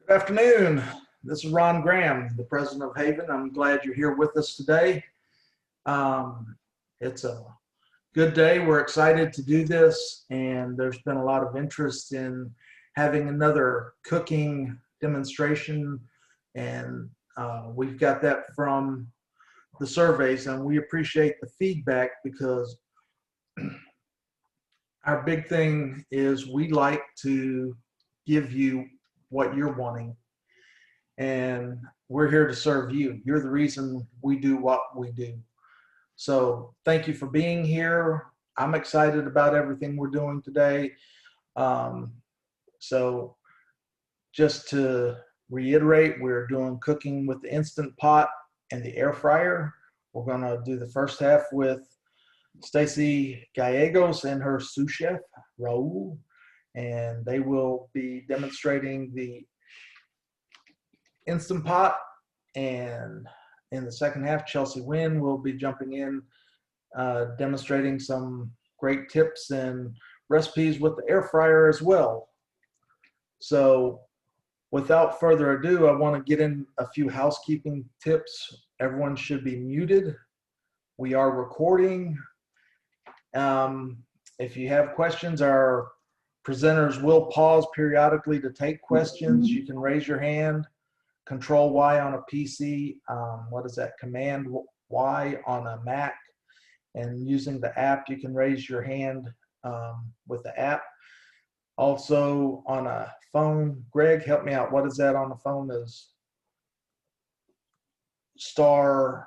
Good afternoon. This is Ron Graham, the president of HAVIN. I'm glad you're here with us today. It's a good day. We're excited to do this, and there's been a lot of interest in having another cooking demonstration, and we've got that from the surveys, and we appreciate the feedback because our big thing is we like to give you what you're wanting, and we're here to serve you. You're the reason we do what we do. So thank you for being here. I'm excited about everything we're doing today. So just to reiterate, we're doing cooking with the Instant Pot and the air fryer. We're gonna do the first half with Stacie Gallegos and her sous chef, Raul, and they will be demonstrating the Instant Pot. And in the second half, Chelsea Nguyen will be jumping in, demonstrating some great tips and recipes with the air fryer as well. So without further ado, I want to get in a few housekeeping tips. Everyone should be muted. We are recording. If you have questions, our presenters will pause periodically to take questions. You can raise your hand, Control Y on a PC, what is that, Command Y on a Mac, and using the app you can raise your hand with the app. Also on a phone, Greg, help me out, what is that on the phone? Is star,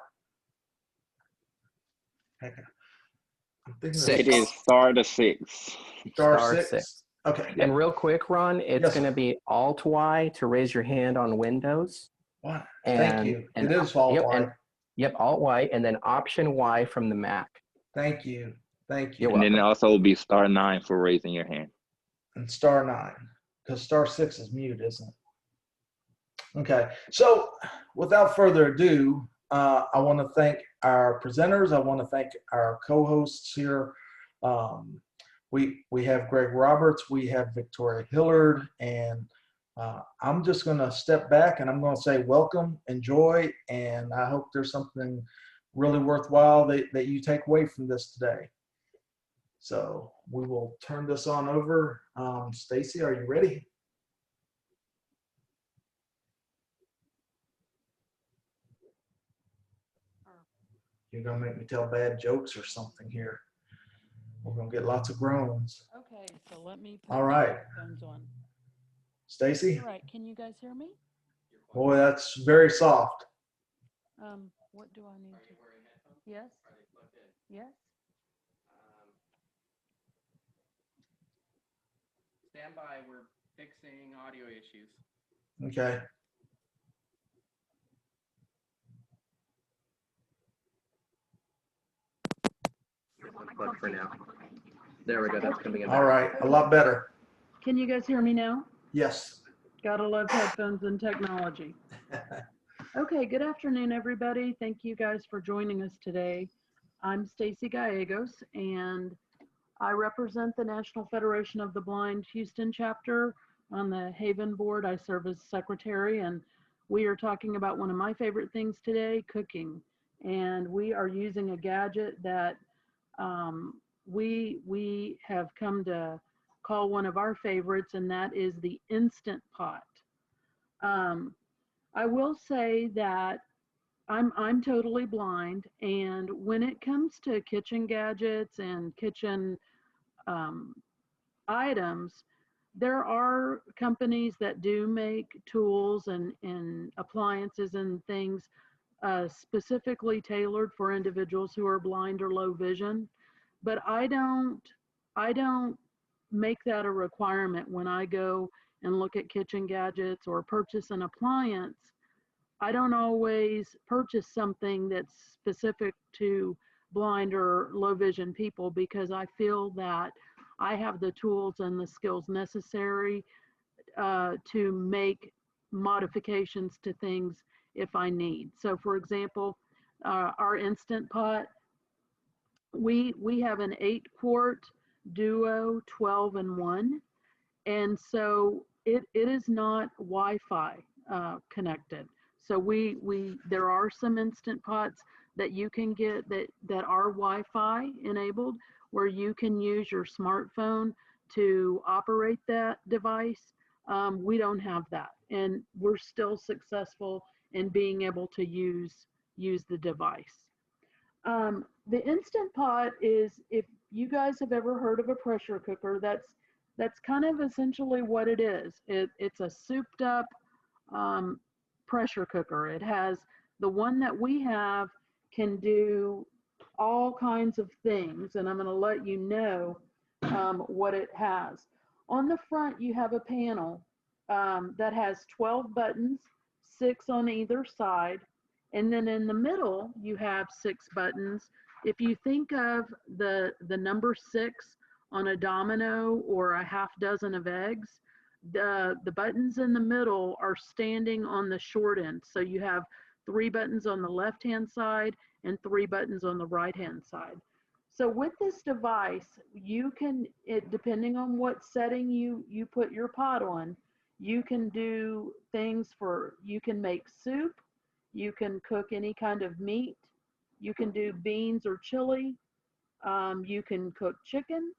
it is star to six. Star six. Okay. And real quick, Ron, it's going to be Alt Y to raise your hand on Windows. What? Thank you. It is Alt Y. Yep, Alt Y, and then Option Y from the Mac. Thank you. Thank you. And then it also will be star 9 for raising your hand. And star 9, because star 6 is mute, isn't it? Okay. So without further ado, I want to thank our presenters. I want to thank our co-hosts here. We have Greg Roberts, we have Victoria Hillard, and I'm just going to step back and I'm going to say welcome, enjoy, and I hope there's something really worthwhile that you take away from this today. So we will turn this on over. Stacie, are you ready? You're going to make me tell bad jokes or something here. We're going to get lots of groans. Okay, so let me put All right. headphones on. Stacie? All right, can you guys hear me? Boy, that's very soft. What do I need to? Yes? Yes? Stand by, we're fixing audio issues. Okay. For now. There we go, that's coming in. All right, a lot better. Can you guys hear me now? Yes. Gotta love headphones and technology. Okay, good afternoon, everybody. Thank you guys for joining us today. I'm Stacie Gallegos, and I represent the National Federation of the Blind Houston chapter on the HAVIN board. I serve as secretary, and we are talking about one of my favorite things today, cooking. And we are using a gadget that we have come to call one of our favorites, and that is the Instant Pot. I will say that I'm totally blind, and when it comes to kitchen gadgets and kitchen items, there are companies that do make tools and appliances and things specifically tailored for individuals who are blind or low vision. But I don't make that a requirement when I go and look at kitchen gadgets or purchase an appliance. I don't always purchase something that's specific to blind or low vision people because I feel that I have the tools and the skills necessary to make modifications to things if I need. So for example, our Instant Pot, we have an 8-quart duo 12-in-1, and so it is not Wi-Fi connected. So there are some Instant Pots that you can get that are Wi-Fi enabled, where you can use your smartphone to operate that device. We don't have that, and we're still successful in being able to use the device. The Instant Pot is, if you guys have ever heard of a pressure cooker, that's kind of essentially what it is. It's a souped up pressure cooker. It has, the one that we have can do all kinds of things, and I'm going to let you know what it has. On the front, you have a panel that has 12 buttons, 6 on either side, and then in the middle, you have 6 buttons. If you think of the number 6 on a domino or a half dozen of eggs, the buttons in the middle are standing on the short end. So you have 3 buttons on the left-hand side and 3 buttons on the right-hand side. So with this device, you can, depending on what setting you put your pot on, you can do things you can make soup, you can cook any kind of meat, you can do beans or chili, you can cook chicken.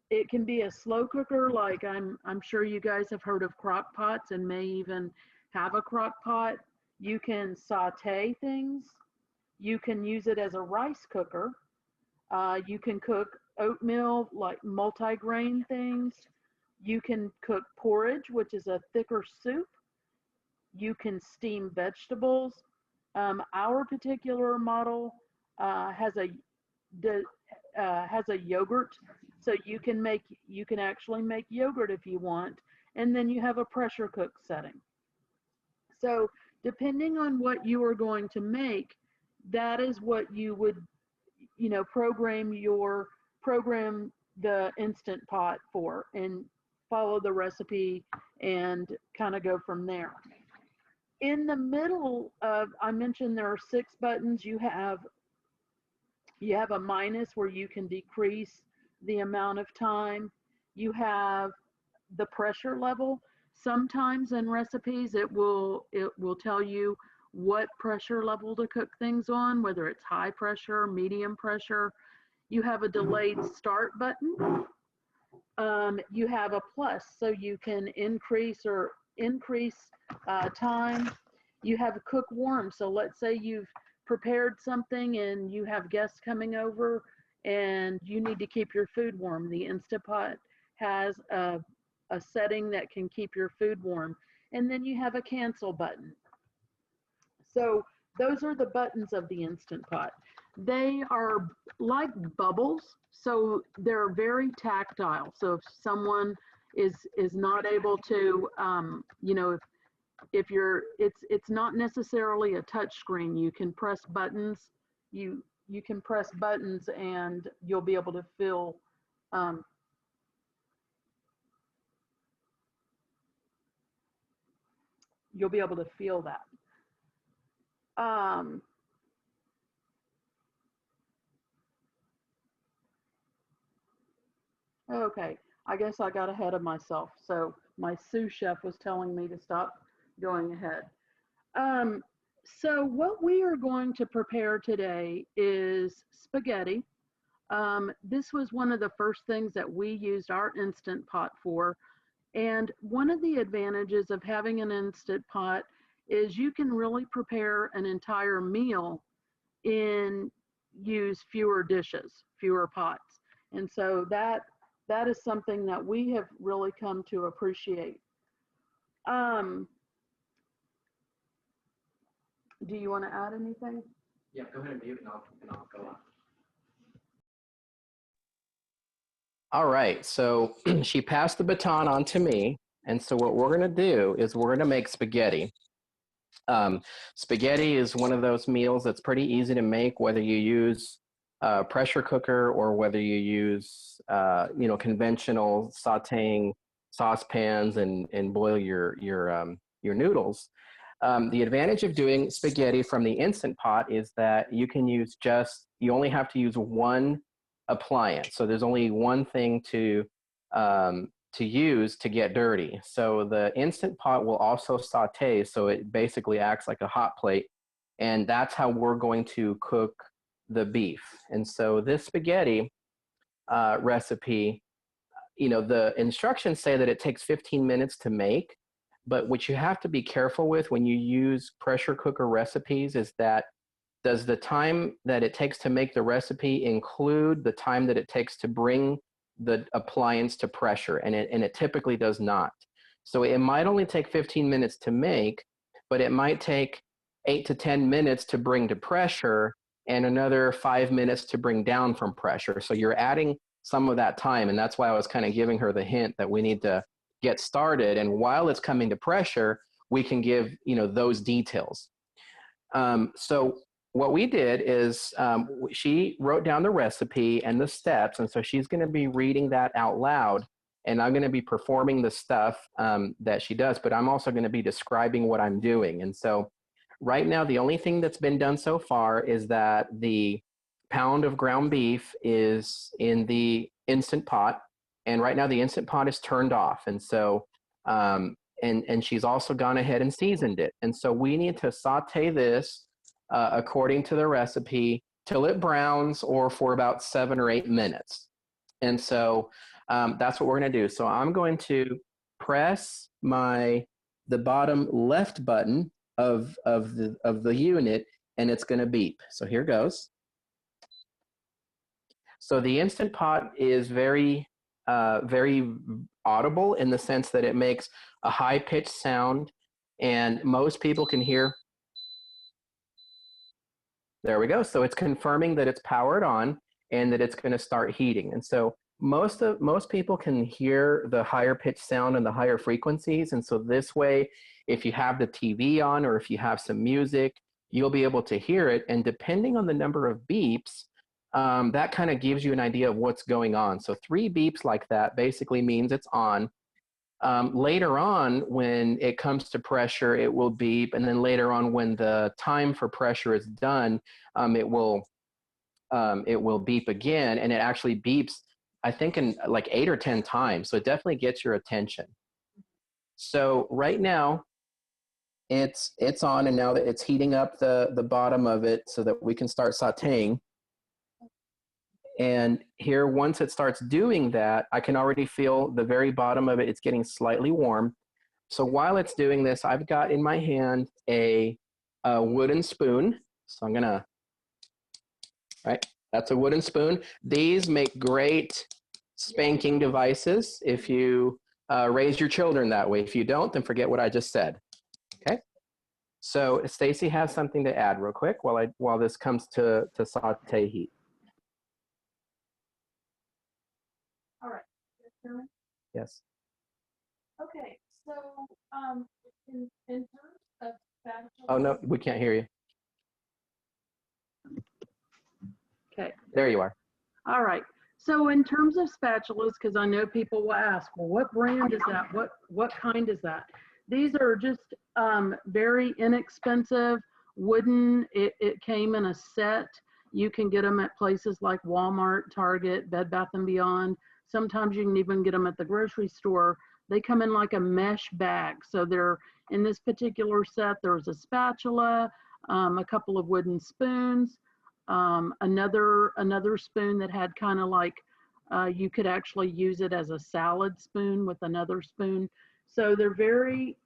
It can be a slow cooker, like I'm sure you guys have heard of crock pots and may even have a crock pot. You can saute things. You can use it as a rice cooker. You can cook oatmeal, like multi-grain things. You can cook porridge, which is a thicker soup. You can steam vegetables. Our particular model has a yogurt, so you can actually make yogurt if you want, and then you have a pressure cook setting. So depending on what you are going to make, that is what you would, program the Instant Pot for, and follow the recipe and kind of go from there. In the middle of, I mentioned there are 6 buttons. You have a minus where you can decrease the amount of time. You have the pressure level. Sometimes in recipes it will tell you what pressure level to cook things on, whether it's high pressure, medium pressure. You have a delayed start button. You have a plus, so you can increase time. You have a cook warm, so let's say you've prepared something and you have guests coming over and you need to keep your food warm. The Instant Pot has a setting that can keep your food warm. And then you have a cancel button. So those are the buttons of the Instant Pot. They are like bubbles, so they're very tactile. So if someone is not able to, if you're, it's not necessarily a touch screen. You can press buttons. You can press buttons and you'll be able to feel that. Okay, I guess I got ahead of myself. So my sous chef was telling me to stop going ahead. So what we are going to prepare today is spaghetti. This was one of the first things that we used our Instant Pot for. And one of the advantages of having an Instant Pot is you can really prepare an entire meal and use fewer dishes, fewer pots. And so that is something that we have really come to appreciate. Do you want to add anything? Yeah, go ahead and mute and I'll go on. All right, so she passed the baton on to me. And so what we're gonna do is we're gonna make spaghetti. Spaghetti is one of those meals that's pretty easy to make, whether you use a pressure cooker or whether you use, conventional sauteing saucepans and boil your noodles. The advantage of doing spaghetti from the Instant Pot is that you can use you only have to use one appliance. So there's only one thing to to use to get dirty. So the Instant Pot will also saute, so it basically acts like a hot plate, and that's how we're going to cook the beef. And so this spaghetti recipe, you know, the instructions say that it takes 15 minutes to make, but what you have to be careful with when you use pressure cooker recipes is that, does the time that it takes to make the recipe include the time that it takes to bring the appliance to pressure? And it typically does not. So it might only take 15 minutes to make, but it might take 8 to 10 minutes to bring to pressure and another 5 minutes to bring down from pressure. So you're adding some of that time, and that's why I was kind of giving her the hint that we need to get started, and while it's coming to pressure, we can give, you know, those details. So what we did is she wrote down the recipe and the steps, and so she's going to be reading that out loud, and I'm going to be performing the stuff that she does, but I'm also going to be describing what I'm doing. And so right now, the only thing that's been done so far is that the pound of ground beef is in the Instant Pot, and right now the Instant Pot is turned off. And so, and she's also gone ahead and seasoned it. And so we need to saute this according to the recipe till it browns, or for about 7 or 8 minutes. And so that's what we're going to do. So I'm going to press the bottom left button of the unit, and it's going to beep. So here goes. So the Instant Pot is very audible in the sense that it makes a high-pitched sound, and most people can hear. There we go. So it's confirming that it's powered on and that it's going to start heating. And so most people can hear the higher pitched sound and the higher frequencies. And so this way, if you have the TV on or if you have some music, you'll be able to hear it. And depending on the number of beeps, that kind of gives you an idea of what's going on. So 3 beeps like that basically means it's on. Later on, when it comes to pressure, it will beep. And then later on, when the time for pressure is done, it will beep again. And it actually beeps, I think, in like 8 or 10 times. So it definitely gets your attention. So right now, it's on, and now that it's heating up the bottom of it so that we can start sauteing. And here, once it starts doing that, I can already feel the very bottom of it. It's getting slightly warm. So while it's doing this, I've got in my hand a wooden spoon. So I'm gonna, right, that's a wooden spoon. These make great spanking devices if you raise your children that way. If you don't, then forget what I just said. Okay. So Stacie has something to add real quick while this comes to saute heat. All right. Yes. Okay, so in terms of spatula. Oh no, we can't hear you. Okay. There you are. All right. So in terms of spatulas, because I know people will ask, well, what brand is that? What kind is that? These are just very inexpensive wooden. It came in a set. You can get them at places like Walmart, Target, Bed Bath & Beyond. Sometimes you can even get them at the grocery store. They come in like a mesh bag. So they're in this particular set. There's a spatula, a couple of wooden spoons, another spoon that had kind of like you could actually use it as a salad spoon with another spoon. So they're very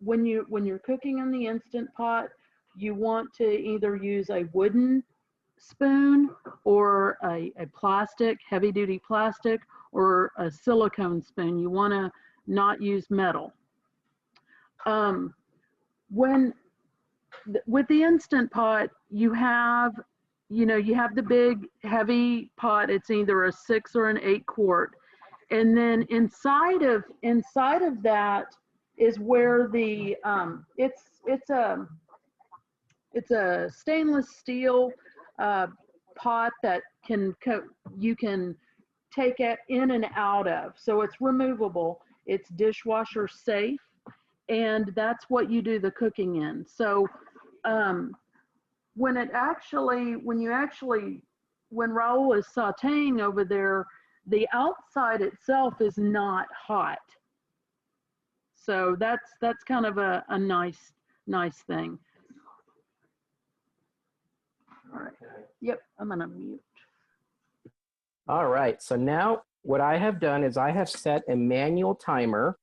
when you're cooking in the Instant Pot, you want to either use a wooden spoon or a plastic, heavy duty plastic, or a silicone spoon. You want to not use metal. With the Instant Pot, you have the big heavy pot. It's either a 6 or an 8 quart. And then inside of that is where the it's a stainless steel pot that you can take it in and out of. So it's removable. It's dishwasher safe, and that's what you do the cooking in. So when Raul is sauteing over there, the outside itself is not hot. So that's kind of a nice thing. All right. Yep, I'm gonna mute. All right, so now what I have done is I have set a manual timer.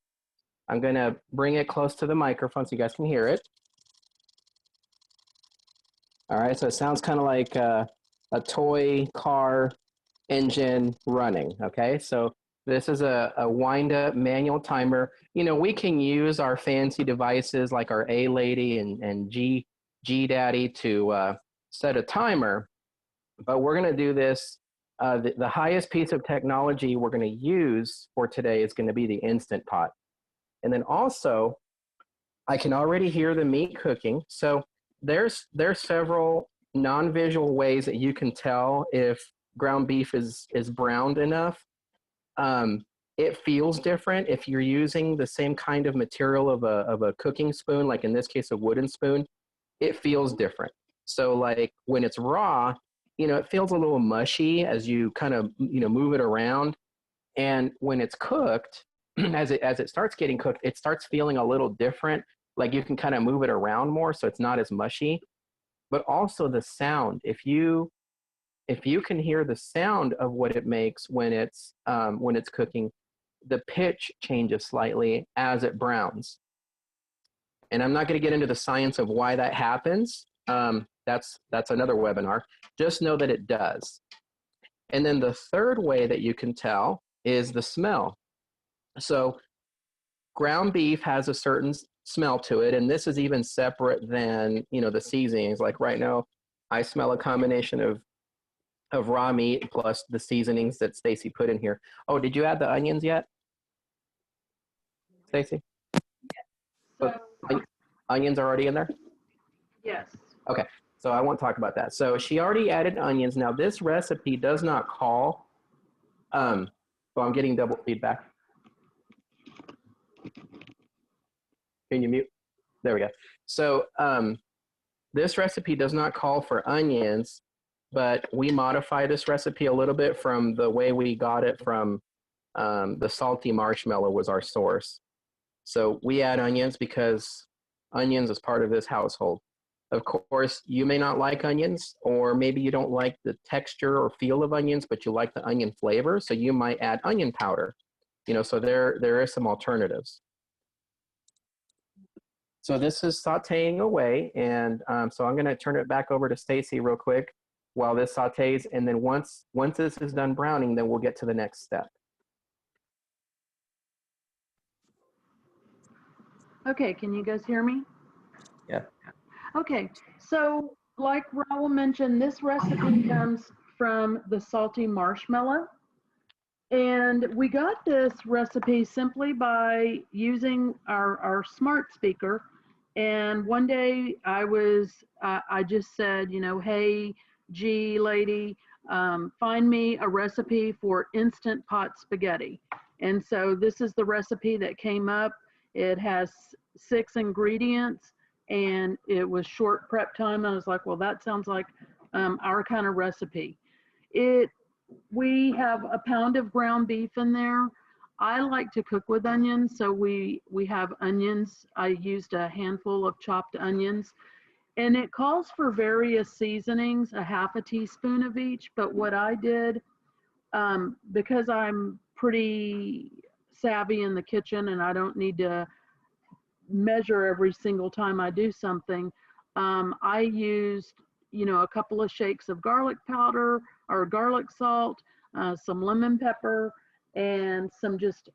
I'm gonna bring it close to the microphone so you guys can hear it. All right, so it sounds kind of like a toy car engine running, okay? So this is a wind-up manual timer. You know, we can use our fancy devices like our A-Lady and G-Daddy to set a timer, but we're gonna do this. The highest piece of technology we're gonna use for today is gonna be the Instant Pot. And then also, I can already hear the meat cooking. So there's several non-visual ways that you can tell if ground beef is browned enough. It feels different if you're using the same kind of material of a cooking spoon, like in this case, a wooden spoon. It feels different. So like when it's raw, you know, it feels a little mushy as you kind of, you know, move it around. And when it's cooked, as it starts getting cooked, it starts feeling a little different. Like you can kind of move it around more, so it's not as mushy. But also the sound. If you can hear the sound of what it makes when it's cooking, the pitch changes slightly as it browns. And I'm not going to get into the science of why that happens. That's another webinar. Just know that it does. And then the third way that you can tell is the smell. So ground beef has a certain smell to it, and this is even separate than, you know, the seasonings. Like right now, I smell a combination of raw meat plus the seasonings that Stacie put in here. Oh, did you add the onions yet, Stacie? So, Onions are already in there? yes. Okay, so I won't talk about that. So she already added onions. Now this recipe does not call, so I'm getting double feedback. Can you mute? There we go. So this recipe does not call for onions, but we modify this recipe a little bit from the way we got it from the Salty Marshmallow was our source. So we add onions because onions is part of this household. Of course, you may not like onions, or maybe you don't like the texture or feel of onions, but you like the onion flavor, so you might add onion powder. You know, so there is some alternatives. So this is sauteing away, and so I'm going to turn it back over to Stacie real quick while this sautés, and then once this is done browning, then we'll get to the next step. Okay, can you guys hear me? Yeah. Okay, so like Raul mentioned, this recipe comes from the Salty Marshmallow. And we got this recipe simply by using our smart speaker. And one day I just said, you know, hey, G lady, find me a recipe for Instant Pot spaghetti. And so this is the recipe that came up. It has 6 ingredients and it was short prep time. I was like, well, that sounds like our kind of recipe. We have a pound of ground beef in there. I like to cook with onions, so we have onions. I used a handful of chopped onions, and it calls for various seasonings, a half a teaspoon of each. But what I did, because I'm pretty savvy in the kitchen and I don't need to measure every single time I do something, I used, you know, a couple of shakes of garlic powder or garlic salt, some lemon pepper, and some just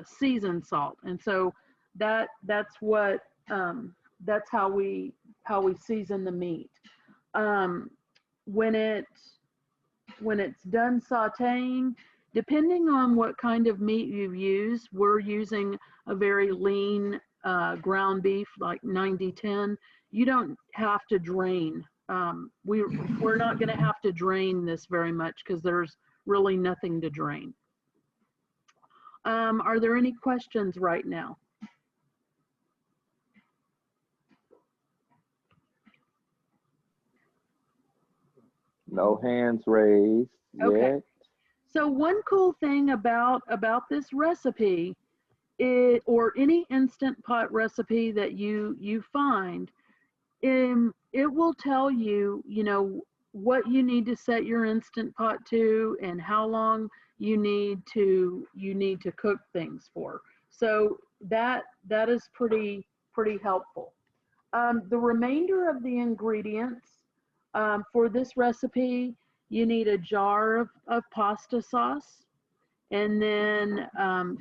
seasoned salt. And so that's how we season the meat. When it's done sautéing, depending on what kind of meat you use, we're using a very lean ground beef, like 90-10. You don't have to drain. We're not going to have to drain this very much because there's really nothing to drain. Are there any questions right now? No hands raised Okay. yet. So one cool thing about this recipe, or any Instant Pot recipe that you find, it will tell you, you know, what you need to set your Instant Pot to and how long you need to cook things for. So that is pretty helpful. The remainder of the ingredients for this recipe, you need a jar of pasta sauce, and then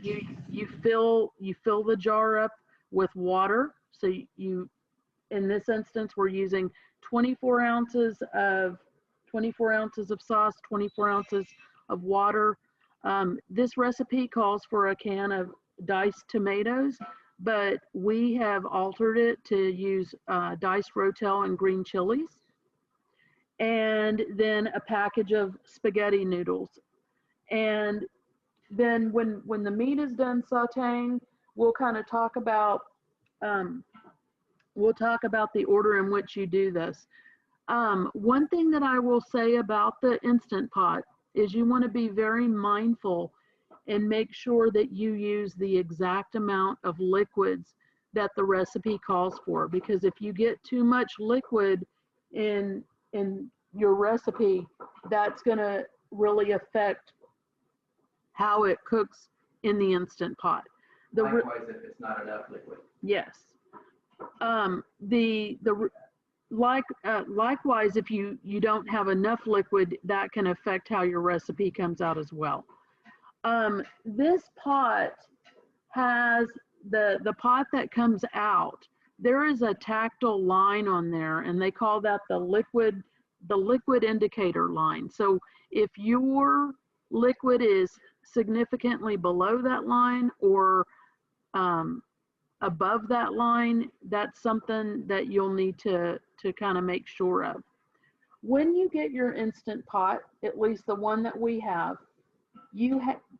you fill the jar up with water. So you in this instance, we're using 24 ounces of sauce, 24 ounces of water. This recipe calls for a can of diced tomatoes, but we have altered it to use diced rotel and green chilies. And then a package of spaghetti noodles. And then when the meat is done sauteing, we'll kind of talk about the order in which you do this. One thing that I will say about the Instant Pot is you want to be very mindful and make sure that you use the exact amount of liquids that the recipe calls for, because if you get too much liquid in your recipe, that's going to really affect how it cooks in the Instant Pot. Likewise, if it's not enough liquid. Yes. Likewise, if you don't have enough liquid, that can affect how your recipe comes out as well. This pot has the pot that comes out. There is a tactile line on there, and they call that the liquid indicator line. So if your liquid is significantly below that line or above that line, that's something that you'll need to kind of make sure of. When you get your Instant Pot, at least the one that we have,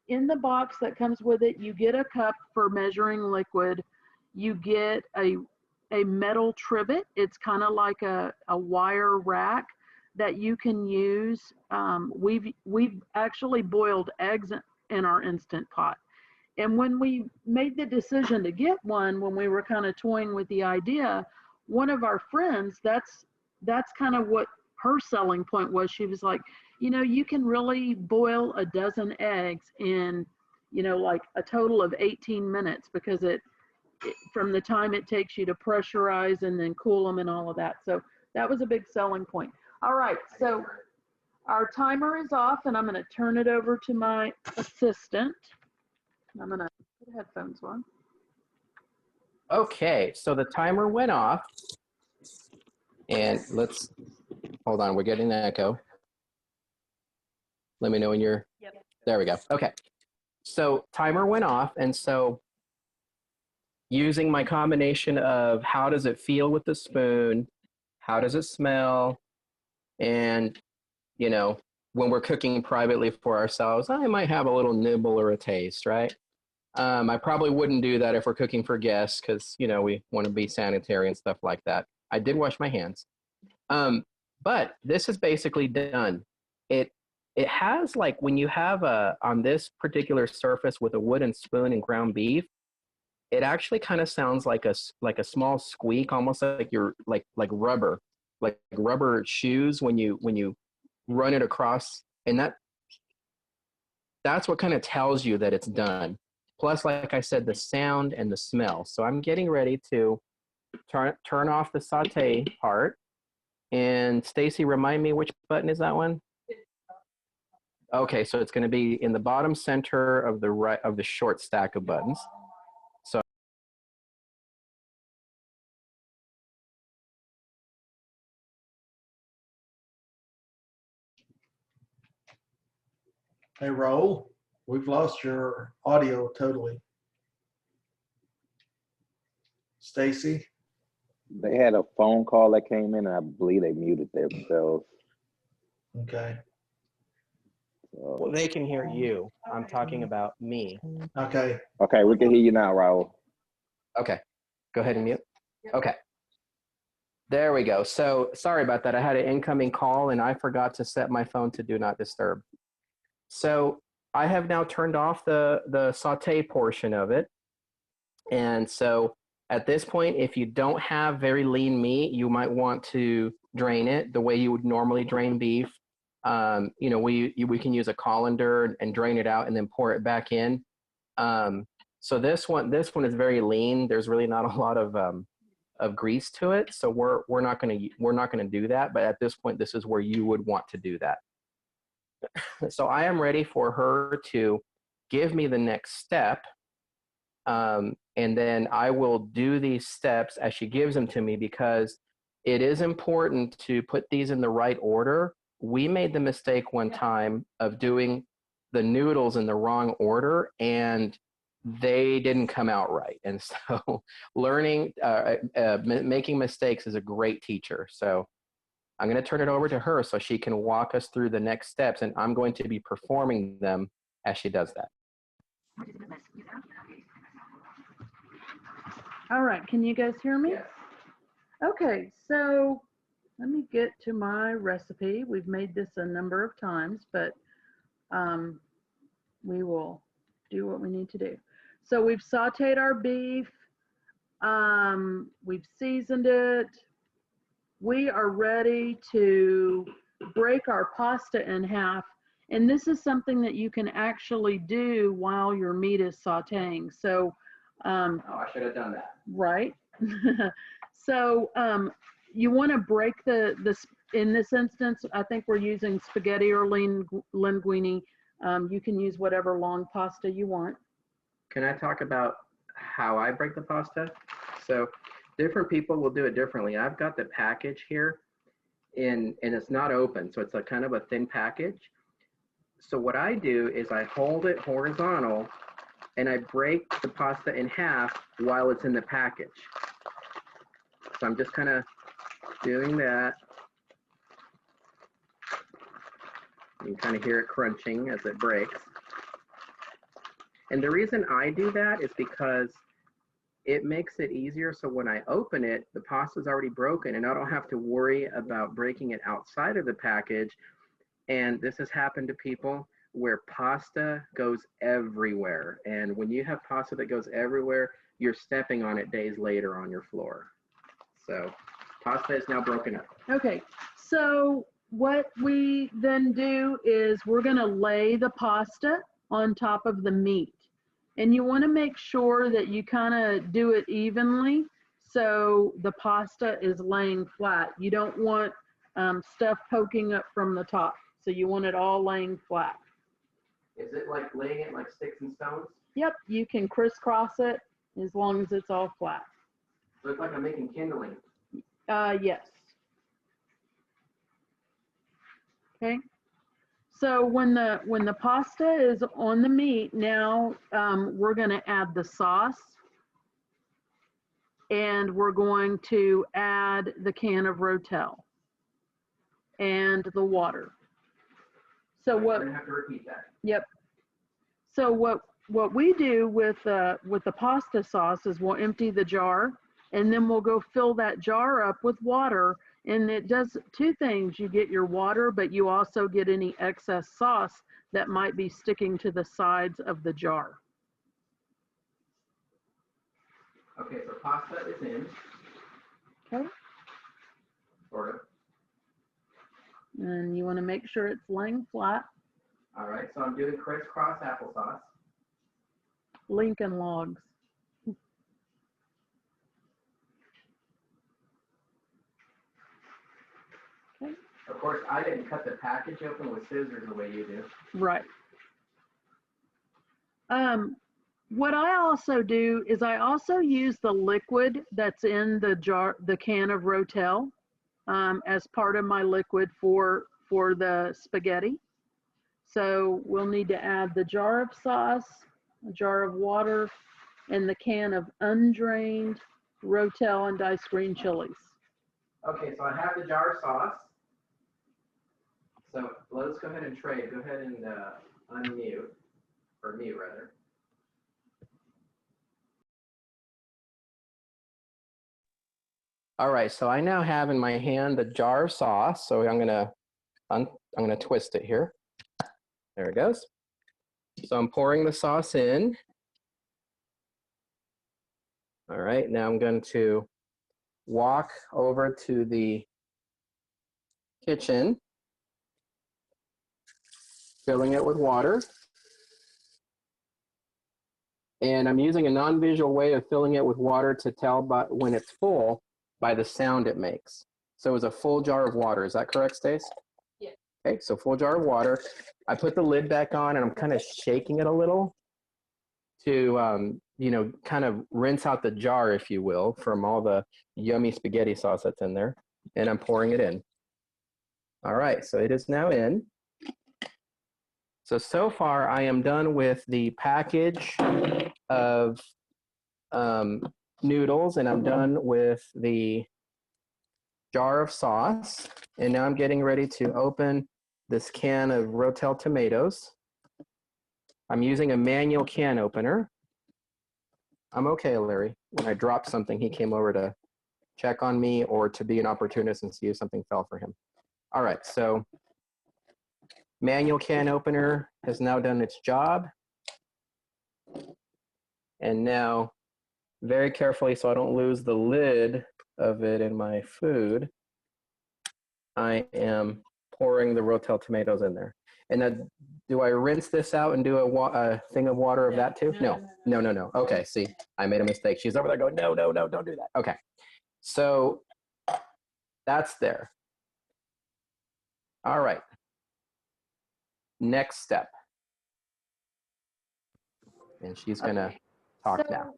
in the box that comes with it, you get a cup for measuring liquid. You get a metal trivet. It's kind of like a wire rack that you can use. We've actually boiled eggs in our Instant Pot. And when we made the decision to get one, when we were kind of toying with the idea, one of our friends, that's kind of what her selling point was. She was like, you know, you can really boil a dozen eggs in, you know, like a total of 18 minutes, because it from the time it takes you to pressurize and then cool them and all of that. So that was a big selling point. All right, so our timer is off, and I'm going to turn it over to my assistant. I'm going to put headphones on. Okay, so the timer went off, and let's, hold on, we're getting an echo. Let me know when you're, Yep. There we go. Okay, so timer went off, and so using my combination of how does it feel with the spoon, how does it smell, and, you know, when we're cooking privately for ourselves, I might have a little nibble or a taste, right? I probably wouldn't do that if we're cooking for guests, because, you know, we want to be sanitary and stuff like that. I did wash my hands. But this is basically done. It has, like, when you have on this particular surface with a wooden spoon and ground beef, it actually kind of sounds like a small squeak, almost like you're like rubber shoes when you run it across, and that's what kind of tells you that it's done. Plus, like I said, the sound and the smell. So I'm getting ready to turn off the saute part. And Stacie, remind me, which button is that one? Okay, so it's going to be in the bottom center of the short stack of buttons. So Hey, Raul, we've lost your audio totally. Stacie? They had a phone call that came in, and I believe they muted themselves. Okay. well, they can hear you. I'm talking about me. Okay. Okay, we can hear you now, Raul. Okay, go ahead and mute. Okay. There we go. So sorry about that. I had an incoming call and I forgot to set my phone to do not disturb. So I have now turned off the saute portion of it. And so at this point, if you don't have very lean meat, you might want to drain it the way you would normally drain beef. You know, we can use a colander and drain it out and then pour it back in. So this one is very lean. There's really not a lot of grease to it. So we're not gonna do that. But at this point, this is where you would want to do that. So I am ready for her to give me the next step. And then I will do these steps as she gives them to me, because it is important to put these in the right order. We made the mistake one time of doing the noodles in the wrong order, and they didn't come out right. And so learning, making mistakes is a great teacher. So I'm going to turn it over to her so she can walk us through the next steps, and I'm going to be performing them as she does that. All right, can you guys hear me? Yes. Okay, so let me get to my recipe. We've made this a number of times, but we will do what we need to do. So we've sauteed our beef. We've seasoned it. We are ready to break our pasta in half. And this is something that you can actually do while your meat is sauteing. So Oh, I should have done that. right. So you want to break in this instance, I think we're using spaghetti or linguine. You can use whatever long pasta you want. Can I talk about how I break the pasta? So different people will do it differently. I've got the package here and it's not open. So it's a kind of a thin package. So what I do is I hold it horizontal and I break the pasta in half while it's in the package. So I'm just kind of doing that. You can kind of hear it crunching as it breaks. And the reason I do that is because it makes it easier. So when I open it, the pasta's already broken and I don't have to worry about breaking it outside of the package. And this has happened to people where pasta goes everywhere. And when you have pasta that goes everywhere, you're stepping on it days later on your floor. So pasta is now broken up. Okay, so what we then do is we're going to lay the pasta on top of the meat. And you want to make sure that you kind of do it evenly so the pasta is laying flat. You don't want stuff poking up from the top. So you want it all laying flat. Is it like laying it like sticks and stones? Yep, you can crisscross it as long as it's all flat. So it's like I'm making kindling. Yes. Okay. So when the pasta is on the meat, now we're going to add the sauce, and we're going to add the can of Rotel and the water. So I'm what? gonna have to repeat that. Yep. So what we do with the pasta sauce is we'll empty the jar, and then we'll go fill that jar up with water. And it does two things. You get your water, but you also get any excess sauce that might be sticking to the sides of the jar. Okay, so pasta is in. Okay. Sort of. And you want to make sure it's laying flat. All right, so I'm doing crisscross applesauce. Lincoln Logs. Okay. Of course, I didn't cut the package open with scissors the way you do. Right. What I also do is I also use the liquid that's in the jar, the can of Rotel, as part of my liquid for the spaghetti. So we'll need to add the jar of sauce, a jar of water, and the can of undrained Rotel and diced green chilies. Okay, so I have the jar of sauce. So let's go ahead and trade. Go ahead and unmute, or mute rather. All right, so I now have in my hand the jar of sauce. So I'm gonna twist it here. There it goes. So I'm pouring the sauce in. All right, now I'm going to walk over to the kitchen, filling it with water. And I'm using a non-visual way of filling it with water to tell when it's full by the sound it makes. So it's a full jar of water. Is that correct, Stace? Yeah. Okay, so full jar of water. I put the lid back on and I'm kind of shaking it a little to, you know, kind of rinse out the jar, if you will, from all the yummy spaghetti sauce that's in there. And I'm pouring it in. All right, so it is now in. So far I am done with the package of noodles, and I'm done with the jar of sauce. And now I'm getting ready to open this can of Rotel tomatoes. I'm using a manual can opener. I'm okay, Larry. When I dropped something, he came over to check on me or to be an opportunist and see if something fell for him. All right, so manual can opener has now done its job. And now, very carefully, so I don't lose the lid of it in my food, I am pouring the Rotel tomatoes in there. And then, do I rinse this out and do a thing of water of that too? No. Okay, see, I made a mistake. She's over there going, no, don't do that. Okay, so that's there. All right. Next step. And she's gonna talk So now.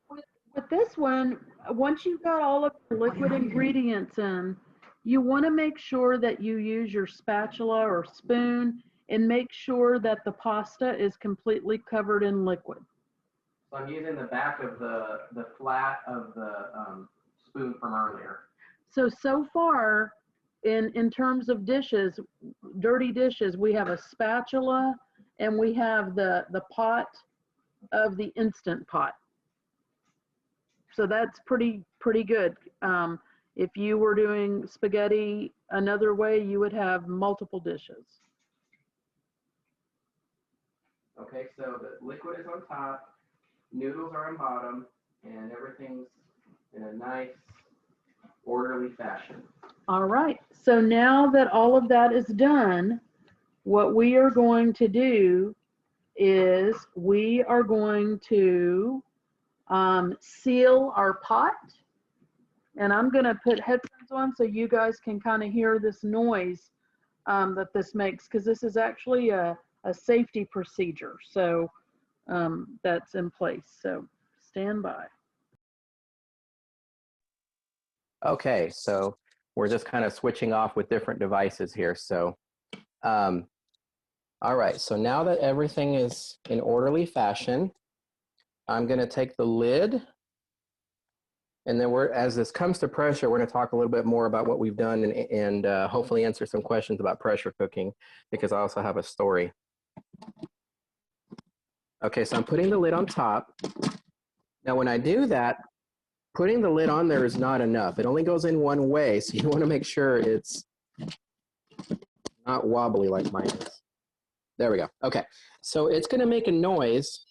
with this one, once you've got all of the liquid ingredients in, you want to make sure that you use your spatula or spoon and make sure that the pasta is completely covered in liquid. So I'm using the back of the flat of the spoon from earlier. So far, in terms of dishes, dirty dishes, we have a spatula and we have the pot of the Instant Pot. So that's pretty good. If you were doing spaghetti another way, you would have multiple dishes. Okay, so the liquid is on top, noodles are on bottom, and everything's in a nice, orderly fashion. All right, so now that all of that is done, what we are going to do is we are going to seal our pot. And I'm going to put headphones on so you guys can kind of hear this noise that this makes, because this is actually a safety procedure. So that's in place. So stand by. Okay, so we're just kind of switching off with different devices here. So, all right, so now that everything is in orderly fashion, I'm going to take the lid. And then as this comes to pressure, we're going to talk a little bit more about what we've done and hopefully answer some questions about pressure cooking, because I also have a story. Okay, so I'm putting the lid on top. Now, when I do that, putting the lid on there is not enough. It only goes in one way, so you want to make sure it's not wobbly like mine is. There we go. Okay, so it's going to make a noise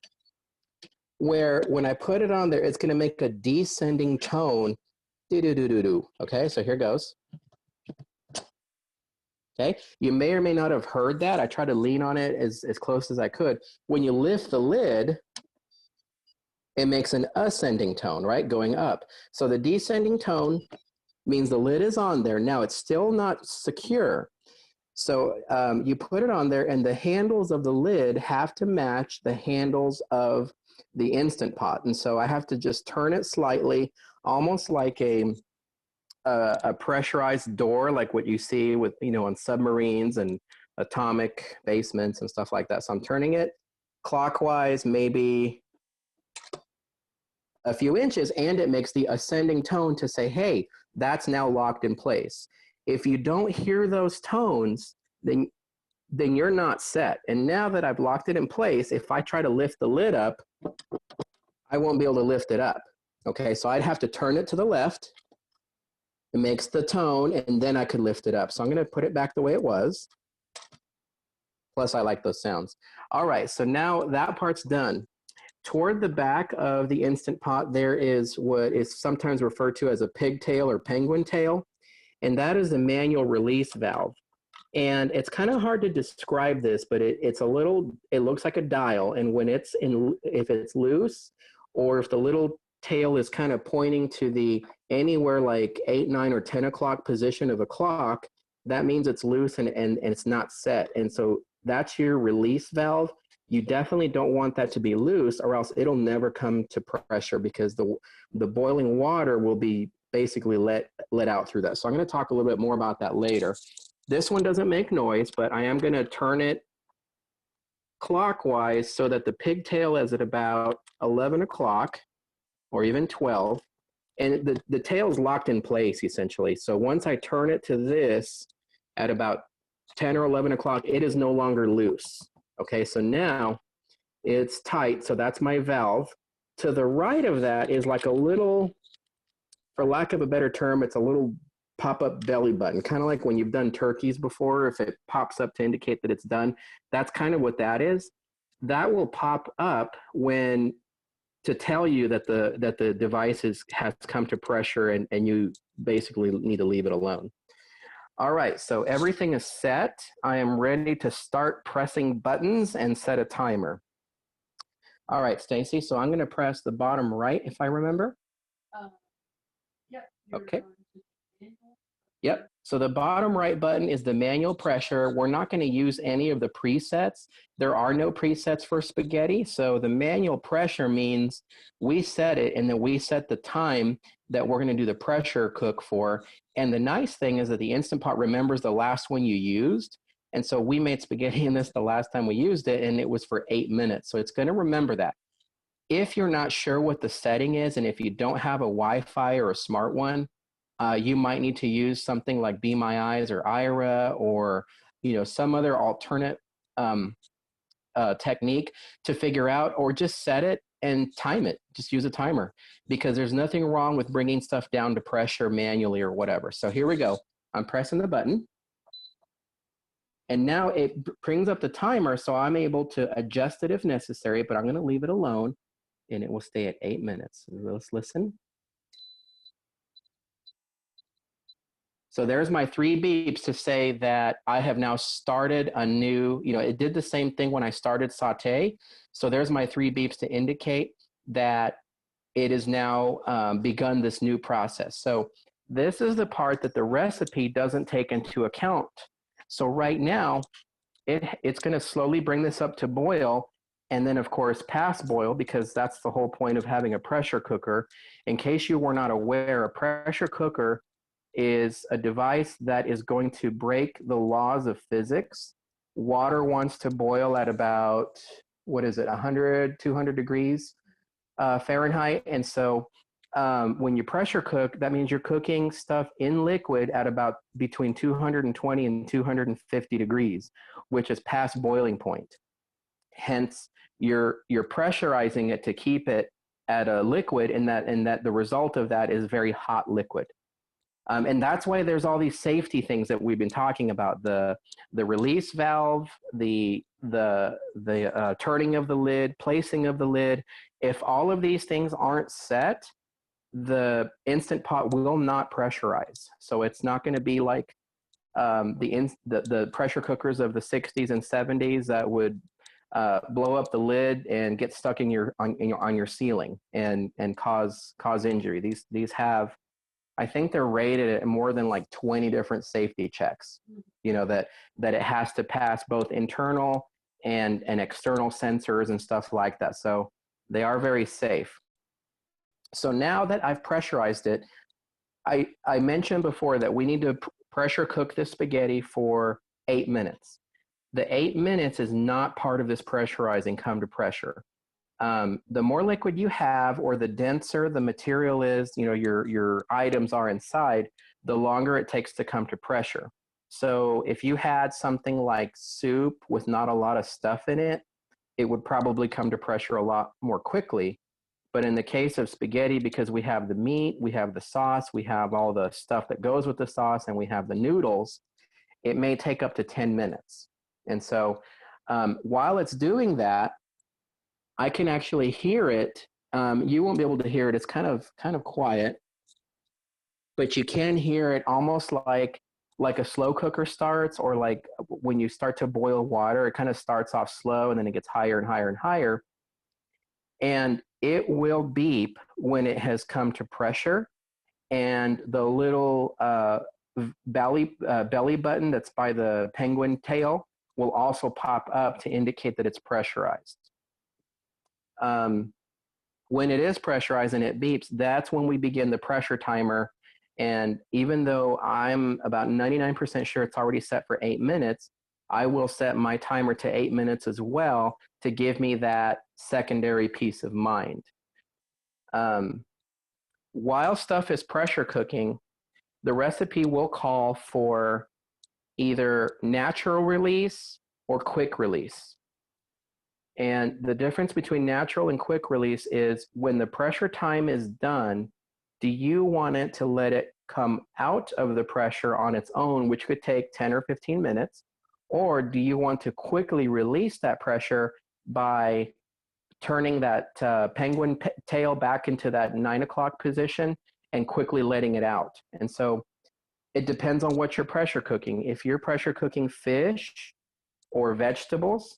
where when I put it on there, it's going to make a descending tone. Do-do-do-do-do. Okay, so here goes. Okay, you may or may not have heard that. I tried to lean on it as close as I could. When you lift the lid, it makes an ascending tone, right, going up. So the descending tone means the lid is on there. Now, it's still not secure. So you put it on there, and the handles of the lid have to match the handles of the Instant Pot. And so I have to just turn it slightly, almost like a pressurized door, like what you see with, you know, on submarines and atomic basements and stuff like that. So I'm turning it clockwise, maybe a few inches, and it makes the ascending tone to say, hey, that's now locked in place. If you don't hear those tones, then you're not set. And now that I've locked it in place, if I try to lift the lid up, I won't be able to lift it up. Okay, so I'd have to turn it to the left. It makes the tone, and then I could lift it up. So I'm going to put it back the way it was. Plus, I like those sounds. All right, so now that part's done. Toward the back of the Instant Pot, there is what is sometimes referred to as a pigtail or penguin tail, and that is the manual release valve. And it's kind of hard to describe this, but it looks like a dial, and when if it's loose, or if the little tail is kind of pointing to the anywhere like 8, 9, or 10 o'clock position of a clock, that means it's loose and it's not set. And so that's your release valve. You definitely don't want that to be loose, or else it'll never come to pressure, because the boiling water will be basically let out through that. So I'm going to talk a little bit more about that later. This one doesn't make noise, but I am going to turn it clockwise so that the pigtail is at about 11 o'clock or even 12. And the tail is locked in place, essentially. So once I turn it to this at about 10 or 11 o'clock, it is no longer loose. Okay, so now it's tight, so that's my valve. To the right of that is like a little, for lack of a better term, it's a little pop-up belly button, kind of like when you've done turkeys before. If it pops up to indicate that it's done, that's kind of what that is. That will pop up when to tell you that the device has come to pressure, and you basically need to leave it alone. All right, so everything is set. I am ready to start pressing buttons and set a timer. All right, Stacie, so I'm going to press the bottom right, if I remember. Yep. Okay. Yep. So the bottom right button is the manual pressure. We're not going to use any of the presets. There are no presets for spaghetti. So the manual pressure means we set it, and then we set the time that we're going to do the pressure cook for. And the nice thing is that the Instant Pot remembers the last one you used. And so we made spaghetti in this the last time we used it, and it was for 8 minutes. So it's going to remember that. If you're not sure what the setting is, and if you don't have a Wi-Fi or a smart one, you might need to use something like Be My Eyes or Ira, or some other alternate technique to figure out, or just set it and time it. Just use a timer, because there's nothing wrong with bringing stuff down to pressure manually or whatever. So here we go. I'm pressing the button, and now it brings up the timer, so I'm able to adjust it if necessary, but I'm going to leave it alone, and it will stay at 8 minutes. Let's listen. So there's my 3 beeps to say that I have now started a new, it did the same thing when I started saute. So there's my 3 beeps to indicate that it is now begun this new process. So this is the part that the recipe doesn't take into account. So right now, it's going to slowly bring this up to boil, and then of course past boil, because that's the whole point of having a pressure cooker. In case you were not aware, a pressure cooker is a device that is going to break the laws of physics. Water wants to boil at about, 100, 200 degrees Fahrenheit. And so when you pressure cook, that means you're cooking stuff in liquid at about between 220 and 250 degrees, which is past boiling point. Hence, you're pressurizing it to keep it at a liquid, and that the result of that is very hot liquid. And that's why there's all these safety things that we've been talking about: the release valve, the turning of the lid, placing of the lid. If all of these things aren't set, the Instant Pot will not pressurize. So it's not going to be like the pressure cookers of the 60s and 70s that would blow up the lid and get stuck on your ceiling and cause injury. These have, I think they're rated at more than like 20 different safety checks, that it has to pass both internal and external sensors and stuff like that. So they are very safe. So now that I've pressurized it, I mentioned before that we need to pressure cook this spaghetti for 8 minutes. The 8 minutes is not part of this pressurizing come to pressure. The more liquid you have, or the denser the material is, your items are inside, the longer it takes to come to pressure. So if you had something like soup with not a lot of stuff in it, it would probably come to pressure a lot more quickly. But in the case of spaghetti, because we have the meat, we have the sauce, we have all the stuff that goes with the sauce, and we have the noodles, it may take up to 10 minutes. And so While it's doing that, I can actually hear it. You won't be able to hear it. It's kind of quiet, but you can hear it almost like a slow cooker starts, or like when you start to boil water, it kind of starts off slow and then it gets higher and higher and higher. And it will beep when it has come to pressure. And the little belly button that's by the penguin tail will also pop up to indicate that it's pressurized. When it is pressurized and it beeps, that's when we begin the pressure timer. And even though I'm about 99% sure it's already set for 8 minutes, I will set my timer to 8 minutes as well to give me that secondary peace of mind. While stuff is pressure cooking, the recipe will call for either natural release or quick release. And the difference between natural and quick release is when the pressure time is done, do you want it to let it come out of the pressure on its own, which could take 10 or 15 minutes? Or do you want to quickly release that pressure by turning that penguin tail back into that 9 o'clock position and quickly letting it out? And so it depends on what you're pressure cooking. If you're pressure cooking fish or vegetables,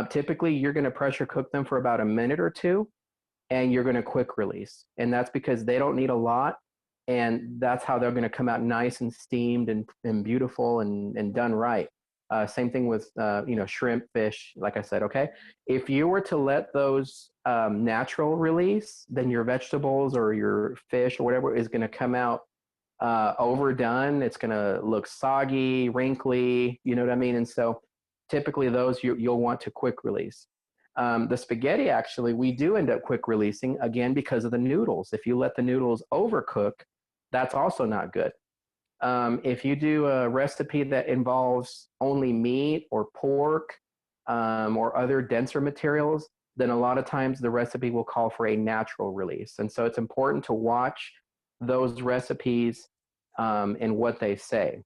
typically you're going to pressure cook them for about a minute or two, and you're going to quick release. And that's because they don't need a lot, and that's how they're going to come out nice and steamed and beautiful and done right. Same thing with shrimp, fish, like I said, okay? If you were to let those natural release, then your vegetables or your fish or whatever is going to come out overdone. It's going to look soggy, wrinkly, you know what I mean? And so typically those you'll want to quick release. The spaghetti, actually, we do end up quick releasing, again, because of the noodles. If you let the noodles overcook, that's also not good. If you do a recipe that involves only meat or pork or other denser materials, then a lot of times the recipe will call for a natural release. And so it's important to watch those recipes and what they say.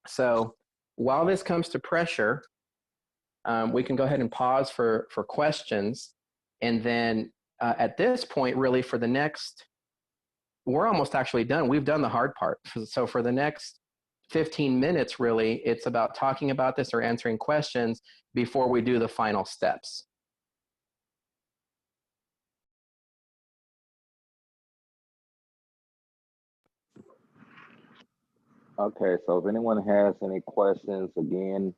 So while this comes to pressure, we can go ahead and pause for questions. And then at this point, really for the next, we're almost actually done. We've done the hard part. So for the next 15 minutes, really, it's about talking about this or answering questions before we do the final steps. Okay, so if anyone has any questions, again,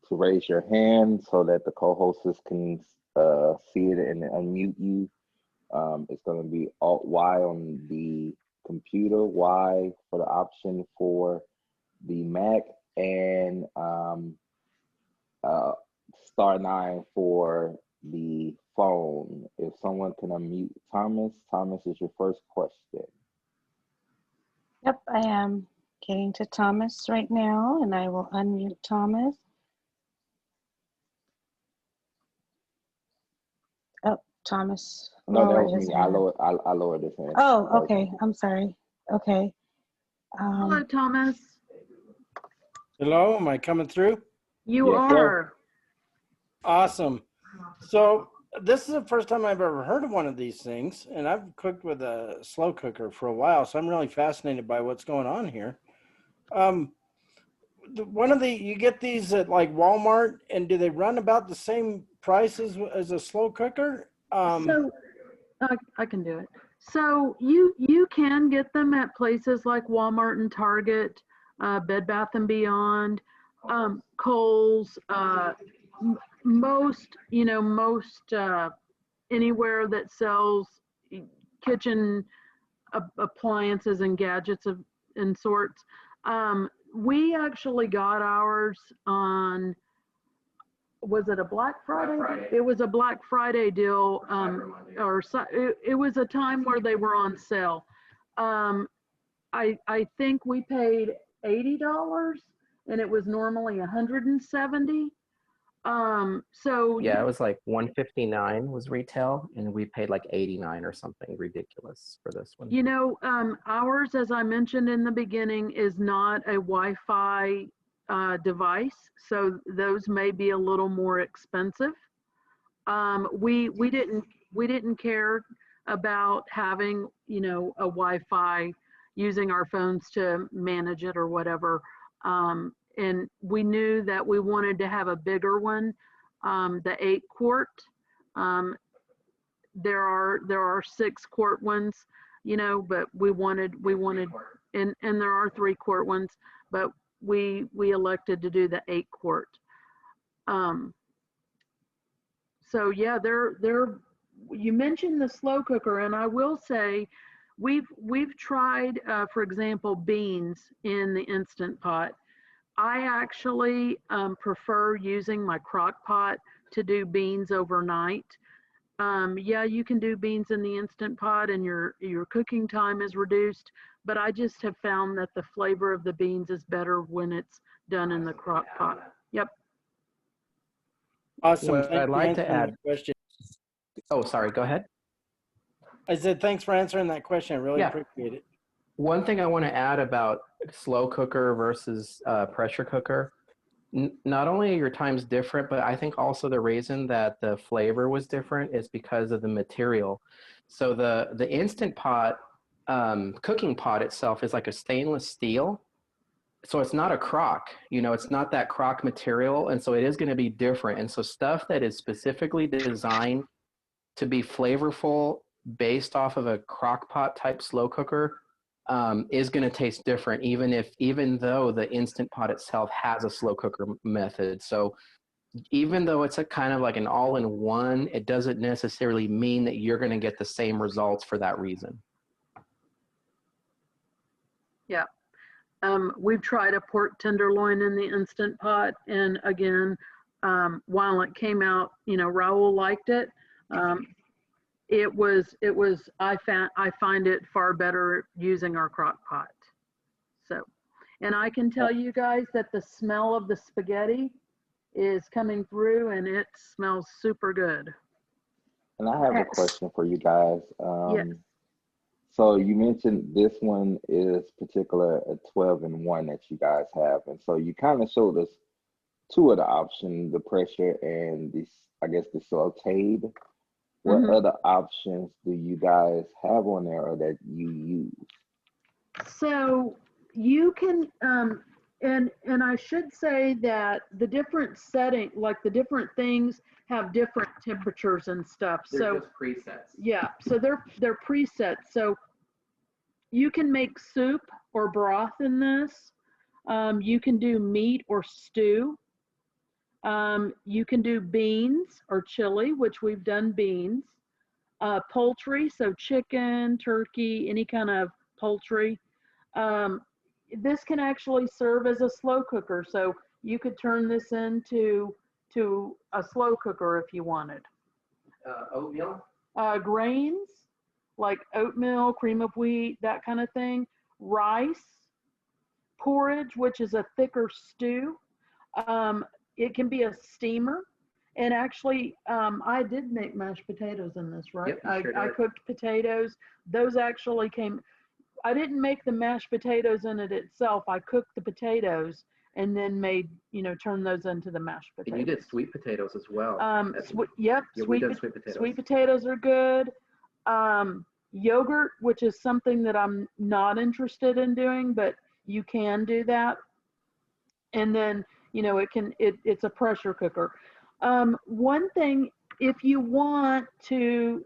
to raise your hand so that the co-hosts can see it and unmute you. It's going to be Alt-Y on the computer, Y for the option for the Mac, and *9 for the phone. If someone can unmute Thomas. Thomas, is your first question. Yep, I am getting to Thomas right now, and I will unmute Thomas. Oh, Thomas. No, that was me. I lowered his hand. Oh, okay. I'm sorry. Okay. Hello, Thomas. Hello, am I coming through? You Yes, are. sir. Awesome. So this is the first time I've ever heard of one of these things, and I've cooked with a slow cooker for a while, so I'm really fascinated by what's going on here. You get these at like Walmart, and do they run about the same price as a slow cooker? So I can do it. So you can get them at places like Walmart and Target, Bed Bath and Beyond, Kohl's, most anywhere that sells kitchen appliances and gadgets and sorts. We actually got ours on, was it a Black Friday? It was a Black Friday deal, it was a time where they were on sale. I think we paid $80, and it was normally $170. So yeah, it was like $159 was retail, and we paid like $89 or something ridiculous for this one. You know, ours, as I mentioned in the beginning, is not a Wi-Fi device, so those may be a little more expensive. We didn't care about having, you know, a Wi-Fi, using our phones to manage it or whatever. And we knew that we wanted to have a bigger one, the 8 quart. There are 6 quart ones, you know, but we wanted, and there are 3 quart ones, but we elected to do the 8 quart. So yeah, you mentioned the slow cooker, and I will say we've tried, for example, beans in the Instant Pot. I actually prefer using my crock pot to do beans overnight. Yeah, you can do beans in the Instant Pot and your cooking time is reduced, but I just have found that the flavor of the beans is better when it's done in the crock pot. Yep. Awesome. What Thanks I'd for like to answering add. that question. Oh, sorry. Go ahead. I said thanks for answering that question. I really appreciate it. One thing I want to add about slow cooker versus pressure cooker, not only are your times different, but I think also the reason that the flavor was different is because of the material. So the Instant Pot cooking pot itself is like a stainless steel. So it's not a crock, you know, it's not that crock material. And so it is going to be different. And so stuff that is specifically designed to be flavorful based off of a crock pot type slow cooker is going to taste different, even though the Instant Pot itself has a slow cooker method. So even though it's a kind of like an all-in-one, it doesn't necessarily mean that you're going to get the same results for that reason. Yeah. We've tried a pork tenderloin in the Instant Pot, and again, while it came out, you know, Raul liked it. I find it far better using our crock pot. So, and I can tell you guys that the smell of the spaghetti is coming through, and it smells super good. And I have a question for you guys. Yes. So you mentioned this one is particular a 12-in-1 that you guys have. And so you kind of showed us 2 of the options, the pressure and this, I guess, the sauteed. What other options do you guys have on there or that you use? So you can, and I should say that the different setting, like the different things have different temperatures and stuff. They're just presets. Yeah, so they're presets. So you can make soup or broth in this. You can do meat or stew. You can do beans or chili, which we've done beans. Poultry, so chicken, turkey, any kind of poultry. This can actually serve as a slow cooker. So you could turn this into a slow cooker if you wanted. Oatmeal? Grains, like oatmeal, cream of wheat, that kind of thing. Rice, porridge, which is a thicker stew. It can be a steamer. And actually, I did make mashed potatoes in this, right? Yep, sure I cooked potatoes. Those actually came, I didn't make the mashed potatoes in it itself. I cooked the potatoes and then made, you know, turn those into the mashed potatoes. And you did sweet potatoes as well. Yep, we did sweet potatoes. Sweet potatoes are good. Yogurt, which is something that I'm not interested in doing, but you can do that. And then, you know, it's a pressure cooker. One thing, if you want to,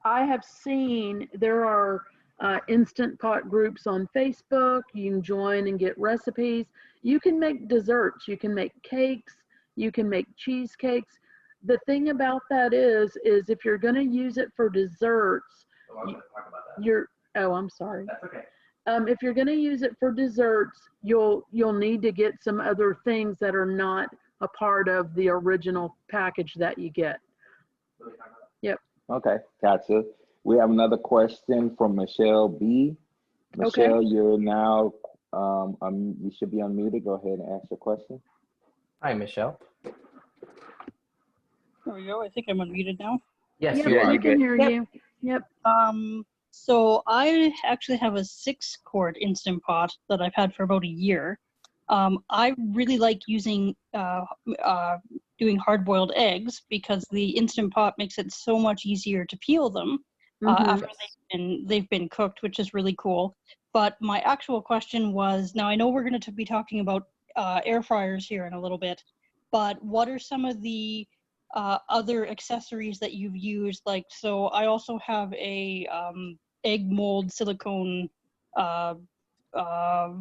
I have seen there are Instant Pot groups on Facebook. You can join and get recipes. You can make desserts. You can make cakes. You can make cheesecakes. The thing about that is if you're going to use it for desserts, I'm sorry. That's okay. If you're going to use it for desserts, you'll need to get some other things that are not a part of the original package that you get. Yep. Okay, gotcha. We have another question from Michelle B. Michelle, Okay. you're now, you should be unmuted. Go ahead and ask your question. Hi, Michelle. There we go. I think I'm unmuted now. Yes, Yep, you are. we can hear Yep. you. Yep. So I actually have a 6-quart Instant Pot that I've had for about a year. I really like using doing hard-boiled eggs because the Instant Pot makes it so much easier to peel them after they've been cooked, which is really cool. But my actual question was, now I know we're going to be talking about air fryers here in a little bit, but what are some of the other accessories that you've used? Like, so I also have a egg mold silicone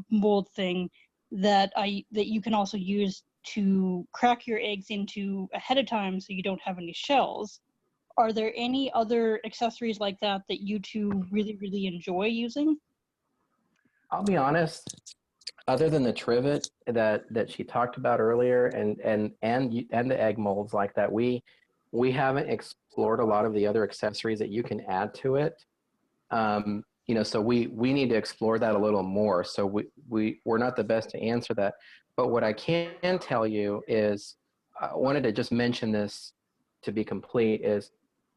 mold thing that you can also use to crack your eggs into ahead of time so you don't have any shells. Are there any other accessories like that that you two really, really enjoy using? I'll be honest, other than the trivet that she talked about earlier and the egg molds like that, we haven't explored a lot of the other accessories that you can add to it. You know, so we need to explore that a little more. So we're not the best to answer that. But what I can tell you is, I wanted to just mention this to be complete, is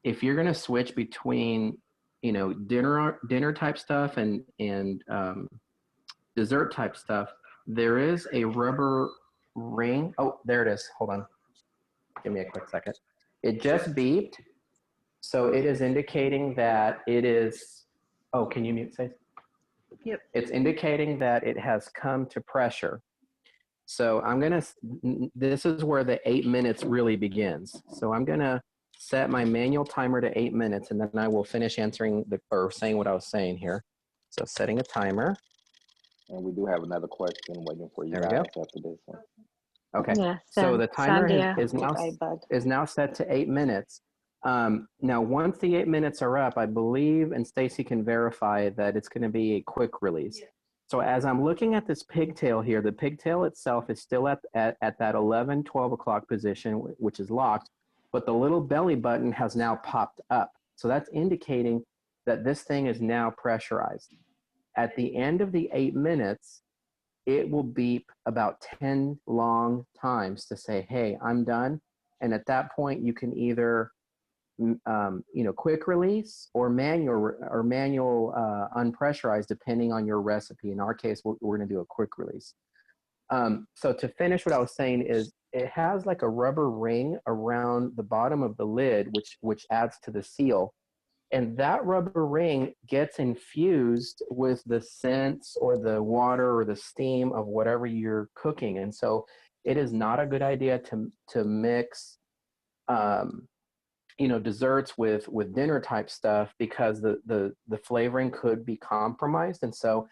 if you're going to switch between, you know, dinner type stuff and dessert type stuff, there is a rubber ring. Oh, there it is. Hold on. Give me a quick second. It just beeped. So it is indicating that it is, oh, can you mute, Stacie? Yep. It's indicating that it has come to pressure. So I'm gonna, this is where the 8 minutes really begins. So I'm gonna set my manual timer to 8 minutes, and then I will finish answering or saying what I was saying here. So setting a timer. And we do have another question waiting for you There we guys go. after this one. Okay, Yeah, so the timer Sandia, is now set to 8 minutes. Now, once the 8 minutes are up, I believe, and Stacie can verify, that it's going to be a quick release. So as I'm looking at this pigtail here, the pigtail itself is still at that 11, 12 o'clock position, which is locked, but the little belly button has now popped up. So that's indicating that this thing is now pressurized. At the end of the 8 minutes, it will beep about 10 long times to say, hey, I'm done. And at that point, you can either you know, quick release or manual unpressurized, depending on your recipe. In our case, we're going to do a quick release. So to finish what I was saying is, it has like a rubber ring around the bottom of the lid, which adds to the seal. And that rubber ring gets infused with the scents or the water or the steam of whatever you're cooking. And so it is not a good idea to mix you know, desserts with dinner type stuff, because the flavoring could be compromised. And so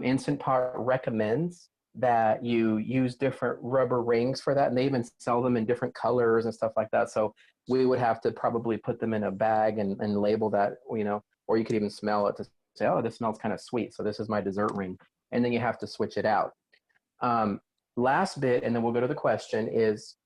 Instant Pot recommends that you use different rubber rings for that, and they even sell them in different colors and stuff like that. So we would have to probably put them in a bag and label that, you know, or you could even smell it to say, oh, this smells kind of sweet, so this is my dessert ring. And then you have to switch it out. Last bit, and then we'll go to the question, is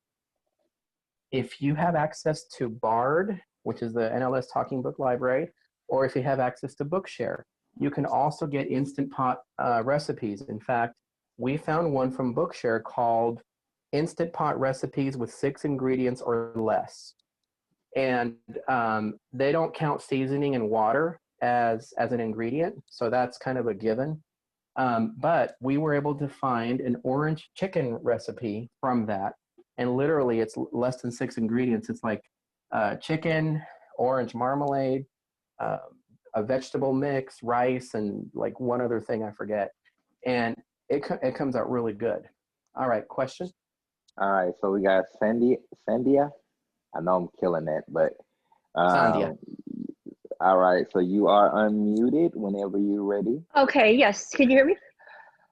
if you have access to BARD, which is the NLS Talking Book Library, or if you have access to Bookshare, you can also get Instant Pot recipes. In fact, we found one from Bookshare called Instant Pot Recipes with 6 ingredients or less. And they don't count seasoning and water as an ingredient, so that's kind of a given. But we were able to find an orange chicken recipe from that. And literally, it's less than 6 ingredients. It's like chicken, orange marmalade, a vegetable mix, rice, and like one other thing I forget. And it comes out really good. All right, question? All right, so we got Sandia. I know I'm killing that, but Sandia. All right, so you are unmuted whenever you're ready. Okay, yes. Can you hear me?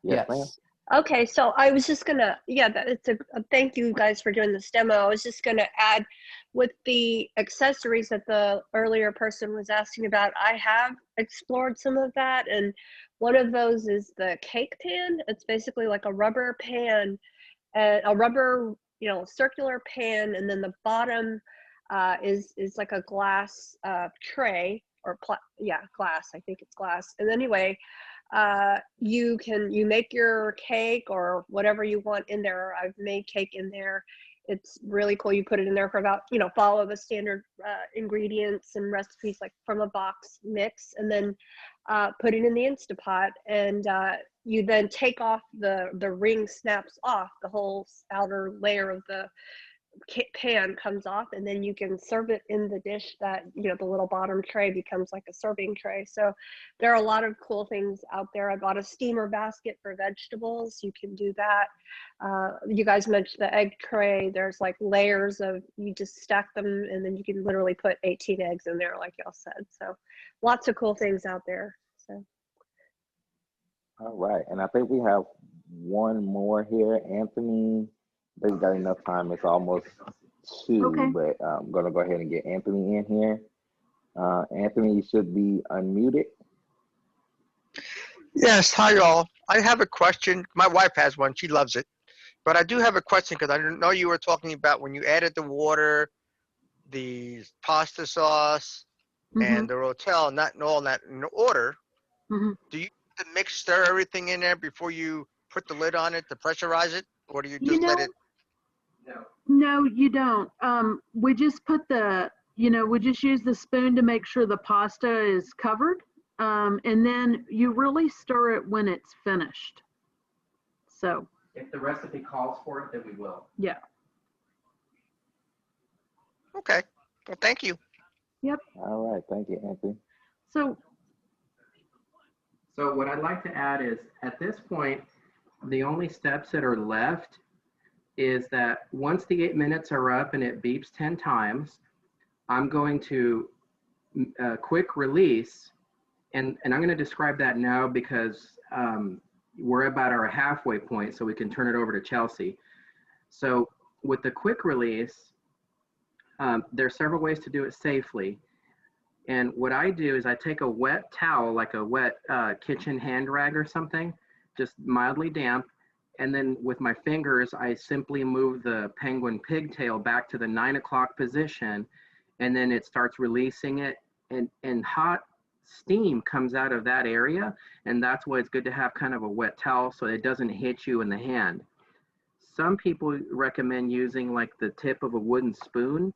Yes, ma'am. Okay, so I was just gonna, it's a thank you guys for doing this demo. I was just gonna add, with the accessories that the earlier person was asking about, I have explored some of that, and one of those is the cake pan. It's basically like a rubber pan, a rubber, you know, circular pan, and then the bottom is like a glass tray, or glass. I think it's glass. And anyway, you make your cake or whatever you want in there. I've made cake in there, It's really cool. You put it in there for about, follow the standard ingredients and recipes like from a box mix, and then put it in the Instapot, and you then take off the ring snaps off, the whole outer layer of the pan comes off, and then you can serve it in the dish that, the little bottom tray becomes like a serving tray. So there are a lot of cool things out there. I bought a steamer basket for vegetables. You can do that. You guys mentioned the egg tray. There's like layers of, you just stack them, and then you can literally put 18 eggs in there, like y'all said. So lots of cool things out there. So. All right, and I think we have one more here, Anthony. They've got enough time. It's almost 2, Okay. but I'm going to go ahead and get Anthony in here. Anthony, you should be unmuted. Yes, hi all. I have a question. My wife has one. She loves it. But I do have a question because I didn't know you were talking about when you added the water, the pasta sauce, and the rotel, not all that in order. Do you have to mix, stir everything in there before you put the lid on it to pressurize it? Or do you just let it? No, you don't. We just put we just use the spoon to make sure the pasta is covered. And then you really stir it when it's finished. So. If the recipe calls for it, then we will. Yeah. Okay. Well, thank you. Yep. All right. Thank you, Anthony. So what I'd like to add is, at this point, the only steps that are left is that once the 8 minutes are up and it beeps 10 times, I'm going to quick release, and I'm going to describe that now because we're about our halfway point, so we can turn it over to Chelsea. So with the quick release, there are several ways to do it safely. And what I do is I take a wet towel, like a wet kitchen hand rag or something, just mildly damp, and then with my fingers, I simply move the penguin pigtail back to the 9 o'clock position, and then it starts releasing it, and hot steam comes out of that area, and that's why it's good to have kind of a wet towel so it doesn't hit you in the hand. Some people recommend using like the tip of a wooden spoon,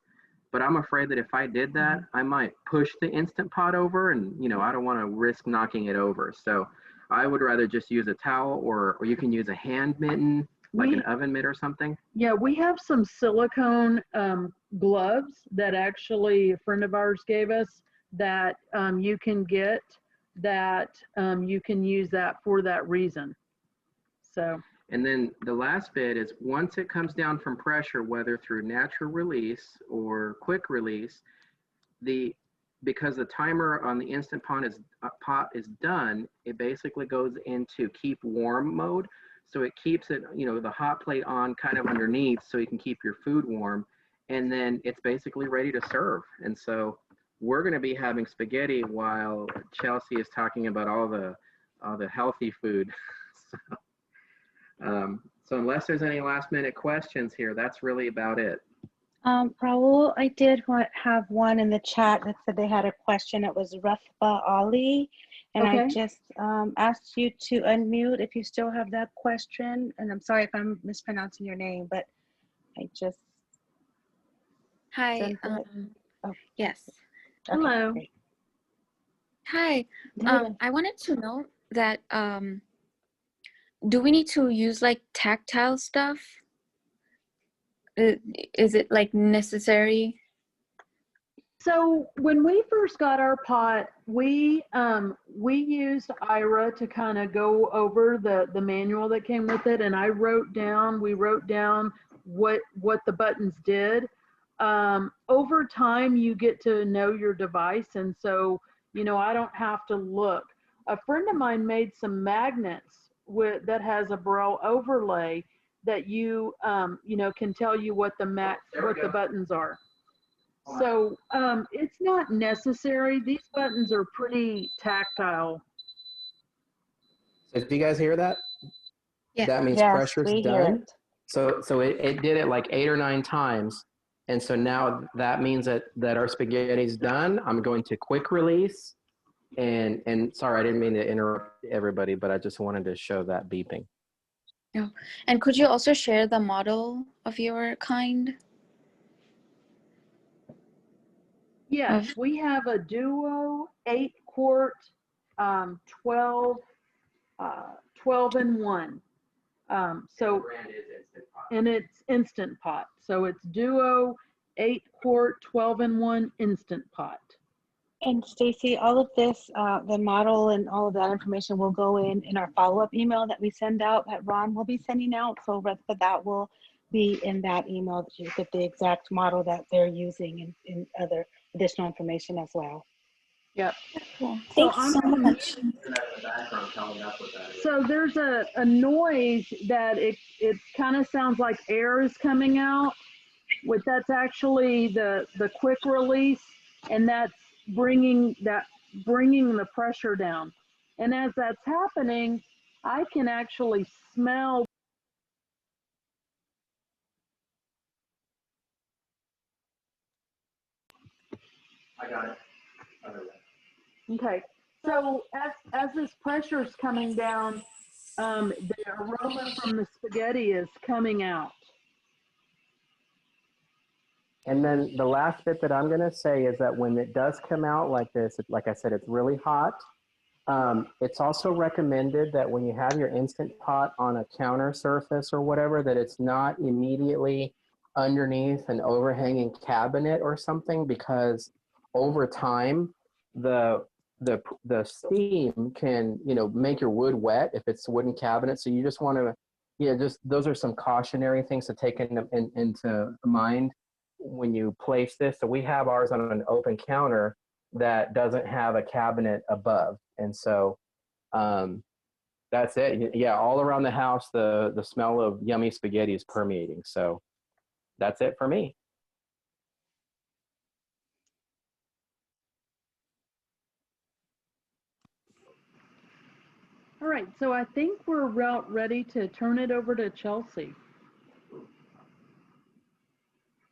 but I'm afraid that if I did that, I might push the Instant Pot over, and I don't want to risk knocking it over. So I would rather just use a towel, or you can use a hand mitten, like an oven mitt or something. Yeah, we have some silicone gloves that actually a friend of ours gave us that you can get, that you can use that for that reason. So. And then the last bit is, once it comes down from pressure, whether through natural release or quick release, because the timer on the Instant Pot is done, it basically goes into keep warm mode. So it keeps it, the hot plate on kind of underneath, so you can keep your food warm, and then it's basically ready to serve. And so we're going to be having spaghetti while Chelsea is talking about all the healthy food. So unless there's any last minute questions here, that's really about it. Raul, I did have one in the chat that said they had a question. It was Rathba Ali, and Okay. I just asked you to unmute if you still have that question. And I'm sorry if I'm mispronouncing your name, but I just. Hi. Oh. Yes. Okay, Hello. great. Hi. Hello. I wanted to know that do we need to use like tactile stuff? Is it like necessary? So when we first got our pot, we used Ira to kind of go over the manual that came with it, and we wrote down what the buttons did. Over time, you get to know your device, and so I don't have to look. A friend of mine made some magnets that has a Braille overlay that you can tell you what the buttons are. So it's not necessary. These buttons are pretty tactile. So do you guys hear that? Yeah. That means Yes, pressure's we hear done. it. So it did it like 8 or 9 times. And so now that means that our spaghetti's done. I'm going to quick release. And sorry, I didn't mean to interrupt everybody, but I just wanted to show that beeping. Yeah. And could you also share the model of your kind? Yes, we have a Duo 8-quart, 12 in 1. So, and it's Instant Pot. So it's Duo 8-quart, 12 in 1 Instant Pot. And Stacie, all of this, the model and all of that information will go in our follow-up email that we send out, that Ron will be sending out. So that will be in that email, that you get the exact model that they're using and other additional information as well. Yep. Cool. So Thanks so much. So there's a noise that it kind of sounds like air is coming out. That's actually the quick release, and that's bringing the pressure down. And as that's happening, I can actually smell. I got it. Okay, so as this pressure is coming down, the aroma from the spaghetti is coming out. And then the last bit that I'm going to say is that when it does come out like this, like I said, it's really hot. It's also recommended that when you have your Instant Pot on a counter surface or whatever, that it's not immediately underneath an overhanging cabinet or something, because over time, the steam can, make your wood wet if it's a wooden cabinet. So you just want to, those are some cautionary things to take into mind when you place this. So we have ours on an open counter that doesn't have a cabinet above. And so that's it. Yeah, all around the house, the smell of yummy spaghetti is permeating. So that's it for me. All right, so I think we're about ready to turn it over to Chelsea.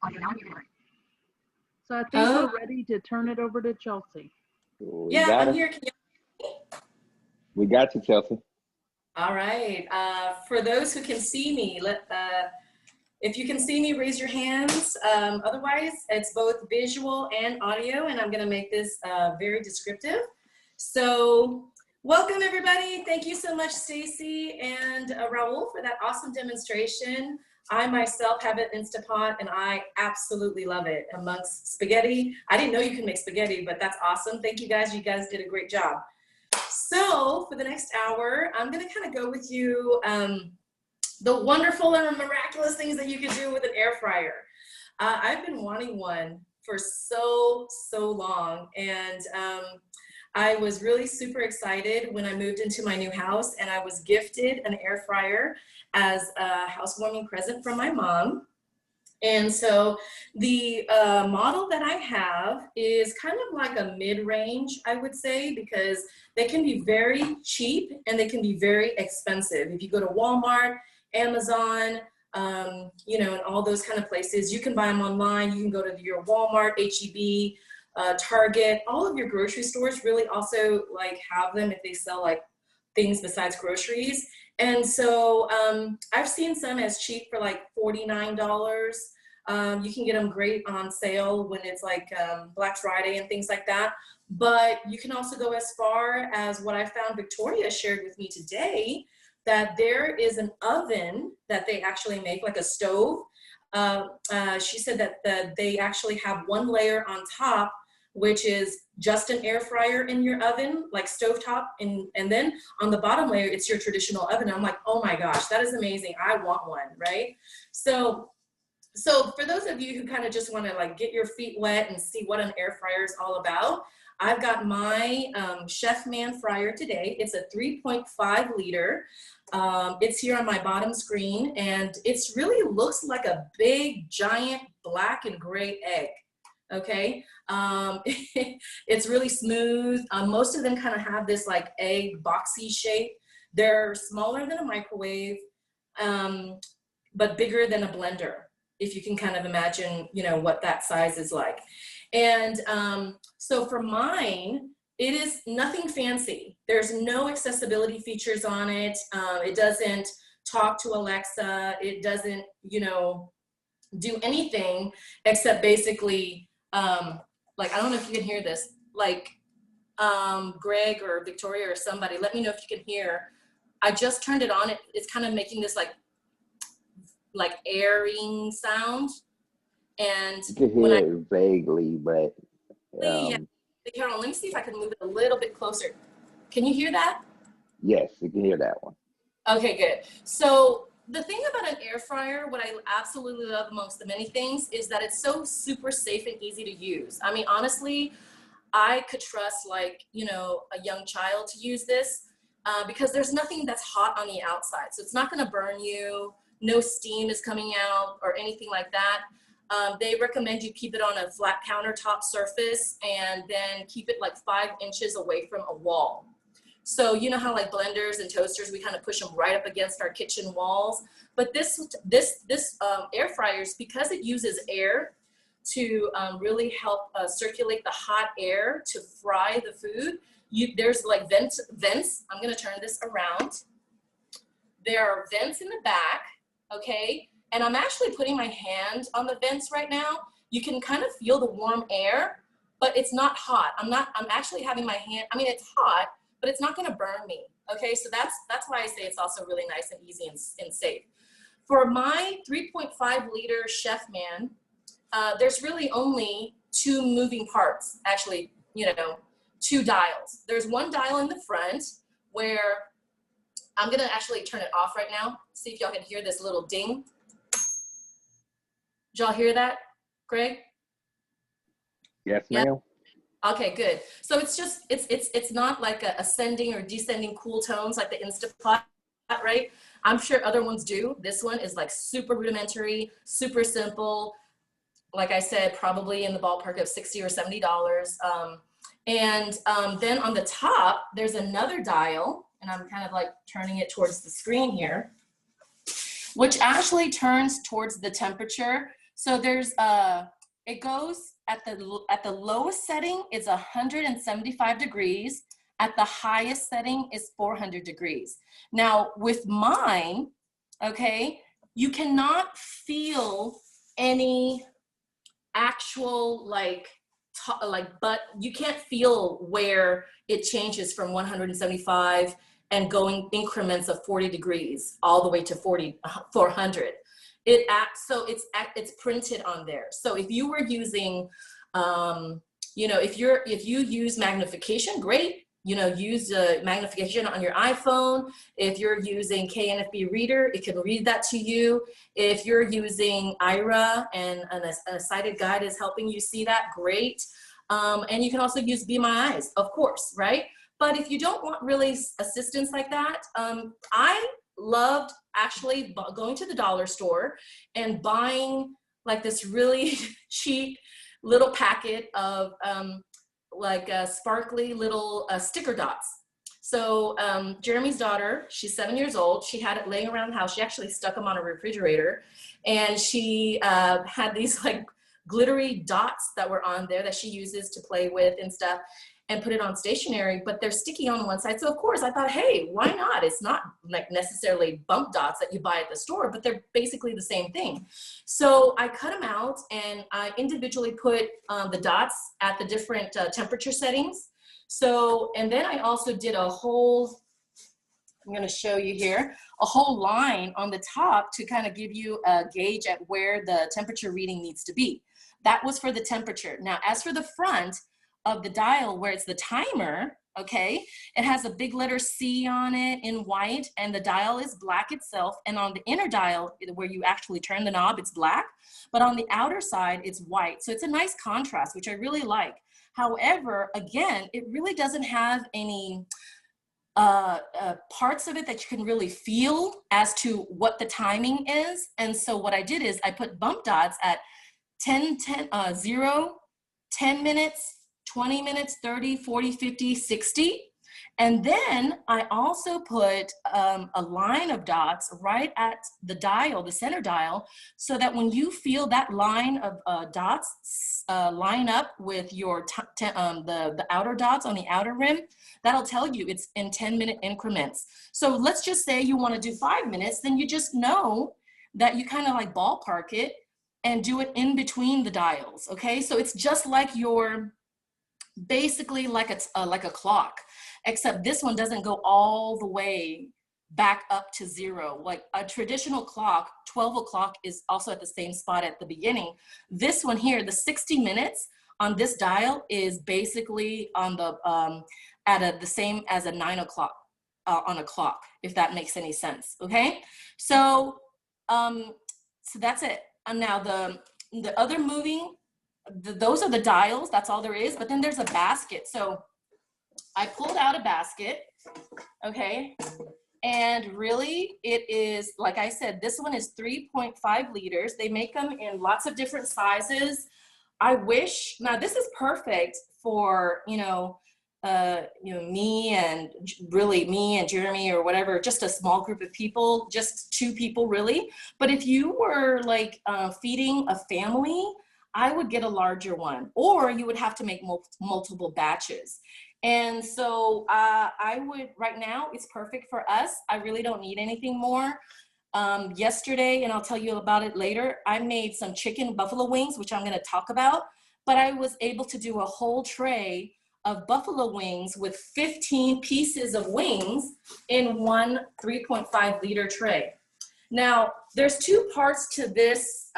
So I think we're ready to turn it over to Chelsea. Yeah, I'm here. We got you, Chelsea. All right. For those who can see me, if you can see me, raise your hands. Otherwise, it's both visual and audio, and I'm going to make this very descriptive. So welcome, everybody. Thank you so much, Stacie and Raul, for that awesome demonstration. I myself have an Instant Pot, and I absolutely love it amongst spaghetti. I didn't know you could make spaghetti, but that's awesome. Thank you guys. You guys did a great job. So for the next hour, I'm going to kind of go with you the wonderful and miraculous things that you can do with an air fryer. I've been wanting one for so long, and I was really super excited when I moved into my new house, and I was gifted an air fryer as a housewarming present from my mom. And so the model that I have is kind of like a mid-range, I would say, because they can be very cheap and they can be very expensive. If you go to Walmart, Amazon, and all those kind of places, you can buy them online. You can go to your Walmart, HEB, Target, all of your grocery stores really also have them if they sell things besides groceries. And so I've seen some as cheap for $49. You can get them great on sale when it's Black Friday and things like that. But you can also go as far as what I found Victoria shared with me today, that there is an oven that they actually make, like a stove. She said that they actually have one layer on top, which is just an air fryer in your oven, like stovetop, and then on the bottom layer, it's your traditional oven. I'm like, oh my gosh, that is amazing. I want one, right? So for those of you who kind of just want to get your feet wet and see what an air fryer is all about, I've got my Chef Man fryer today. It's a 3.5 liter. It's here on my bottom screen, and it's really looks like a big, giant black and gray egg. Okay, it's really smooth. Most of them kind of have this egg boxy shape. They're smaller than a microwave, but bigger than a blender, if you can kind of imagine, what that size is like. And so for mine, it is nothing fancy. There's no accessibility features on it. It doesn't talk to Alexa. It doesn't, you know, do anything except basically, like, I don't know if you can hear this, like, Greg or Victoria or somebody, let me know if you can hear. I just turned it on. It's kind of making this like airing sound. And You can hear it vaguely, but yeah. Carol, let me see if I can move it a little bit closer. Can you hear that? yes, you can hear that one. Okay, good. So the thing about an air fryer, what I absolutely love amongst the many things, is that it's so super safe and easy to use. I mean, honestly, I could trust, like, you know, a young child to use this because there's nothing that's hot on the outside. So it's not going to burn you. No steam is coming out or anything like that. They recommend you keep it on a flat countertop surface and then keep it like 5 inches away from a wall. So you know how like blenders and toasters, we kind of push them right up against our kitchen walls. But this air fryers, because it uses air to really help circulate the hot air to fry the food, there's like vents. I'm gonna turn this around. There are vents in the back, okay? And I'm actually putting my hand on the vents right now. You can kind of feel the warm air, but it's not hot. I'm actually having my hand, I mean, it's hot, but it's not gonna burn me, okay? So that's why I say it's also really nice and easy and safe. For my 3.5 liter Chef Man, there's really only 2 moving parts, actually, you know, 2 dials. There's one dial in the front where I'm gonna actually turn it off right now. See if y'all can hear this little ding. Did y'all hear that, Greg? Yes, ma'am. Okay, good. So it's just, it's not like a ascending or descending cool tones like the Instapot, right? I'm sure other ones do. This one is like super rudimentary, super simple. Like I said, probably in the ballpark of $60 or $70. Then on the top, there's another dial, and I'm kind of like turning it towards the screen here, which actually turns towards the temperature. So there's it goes at the lowest setting is 175 degrees. At the highest setting is 400 degrees. Now with mine, okay, you cannot feel any actual but you can't feel where it changes from 175 and going increments of 40 degrees all the way to 400. It's printed on there. So if you were using, you know, if you use magnification, great. You know, use magnification on your iPhone. If you're using KNFB Reader, it can read that to you. If you're using IRA and a sighted guide is helping you see that, great. And you can also use Be My Eyes, of course, right? But if you don't want really assistance like that, I loved actually going to the dollar store and buying like this really cheap little packet of like sparkly little sticker dots. So Jeremy's daughter, she's 7 years old. She had it laying around the house. She actually stuck them on a refrigerator, and she had these like glittery dots that were on there that she uses to play with and stuff, and put it on stationery, but they're sticky on one side. So of course I thought, hey, why not? It's not like necessarily bump dots that you buy at the store, but they're basically the same thing. So I cut them out and I individually put the dots at the different temperature settings. So, and then I also did a whole, I'm gonna show you here, a whole line on the top to kind of give you a gauge at where the temperature reading needs to be. That was for the temperature. Now, as for the front of the dial where it's the timer, okay, it has a big letter C on it in white, and the dial is black itself. And on the inner dial, where you actually turn the knob, it's black, but on the outer side, it's white. So it's a nice contrast, which I really like. However, again, it really doesn't have any parts of it that you can really feel as to what the timing is. And so what I did is I put bump dots at 0, 10 minutes, 20 minutes, 30, 40, 50, 60. And then I also put a line of dots right at the dial, the center dial, so that when you feel that line of dots line up with your the outer dots on the outer rim, that'll tell you it's in 10-minute increments. So let's just say you want to do 5 minutes, then you just know that you kind of like ballpark it and do it in between the dials, okay? So it's just like basically like a clock, except this one doesn't go all the way back up to 0. Like a traditional clock, 12 o'clock is also at the same spot at the beginning. This one here, the 60 minutes on this dial is basically on the the same as a 9 o'clock on a clock, if that makes any sense, okay? So so that's it. And now the other moving, those are the dials, that's all there is, but then there's a basket. So I pulled out a basket, okay? And really it is, like I said, this one is 3.5 liters. They make them in lots of different sizes. I wish, now this is perfect for, me and Jeremy or whatever, just a small group of people, just 2 people really. But if you were like feeding a family, I would get a larger one, or you would have to make multiple batches. And so I would, right now, it's perfect for us. I really don't need anything more. Yesterday, and I'll tell you about it later, I made some chicken buffalo wings, which I'm gonna talk about, but I was able to do a whole tray of buffalo wings with 15 pieces of wings in one 3.5 liter tray. Now, there's 2 parts to this,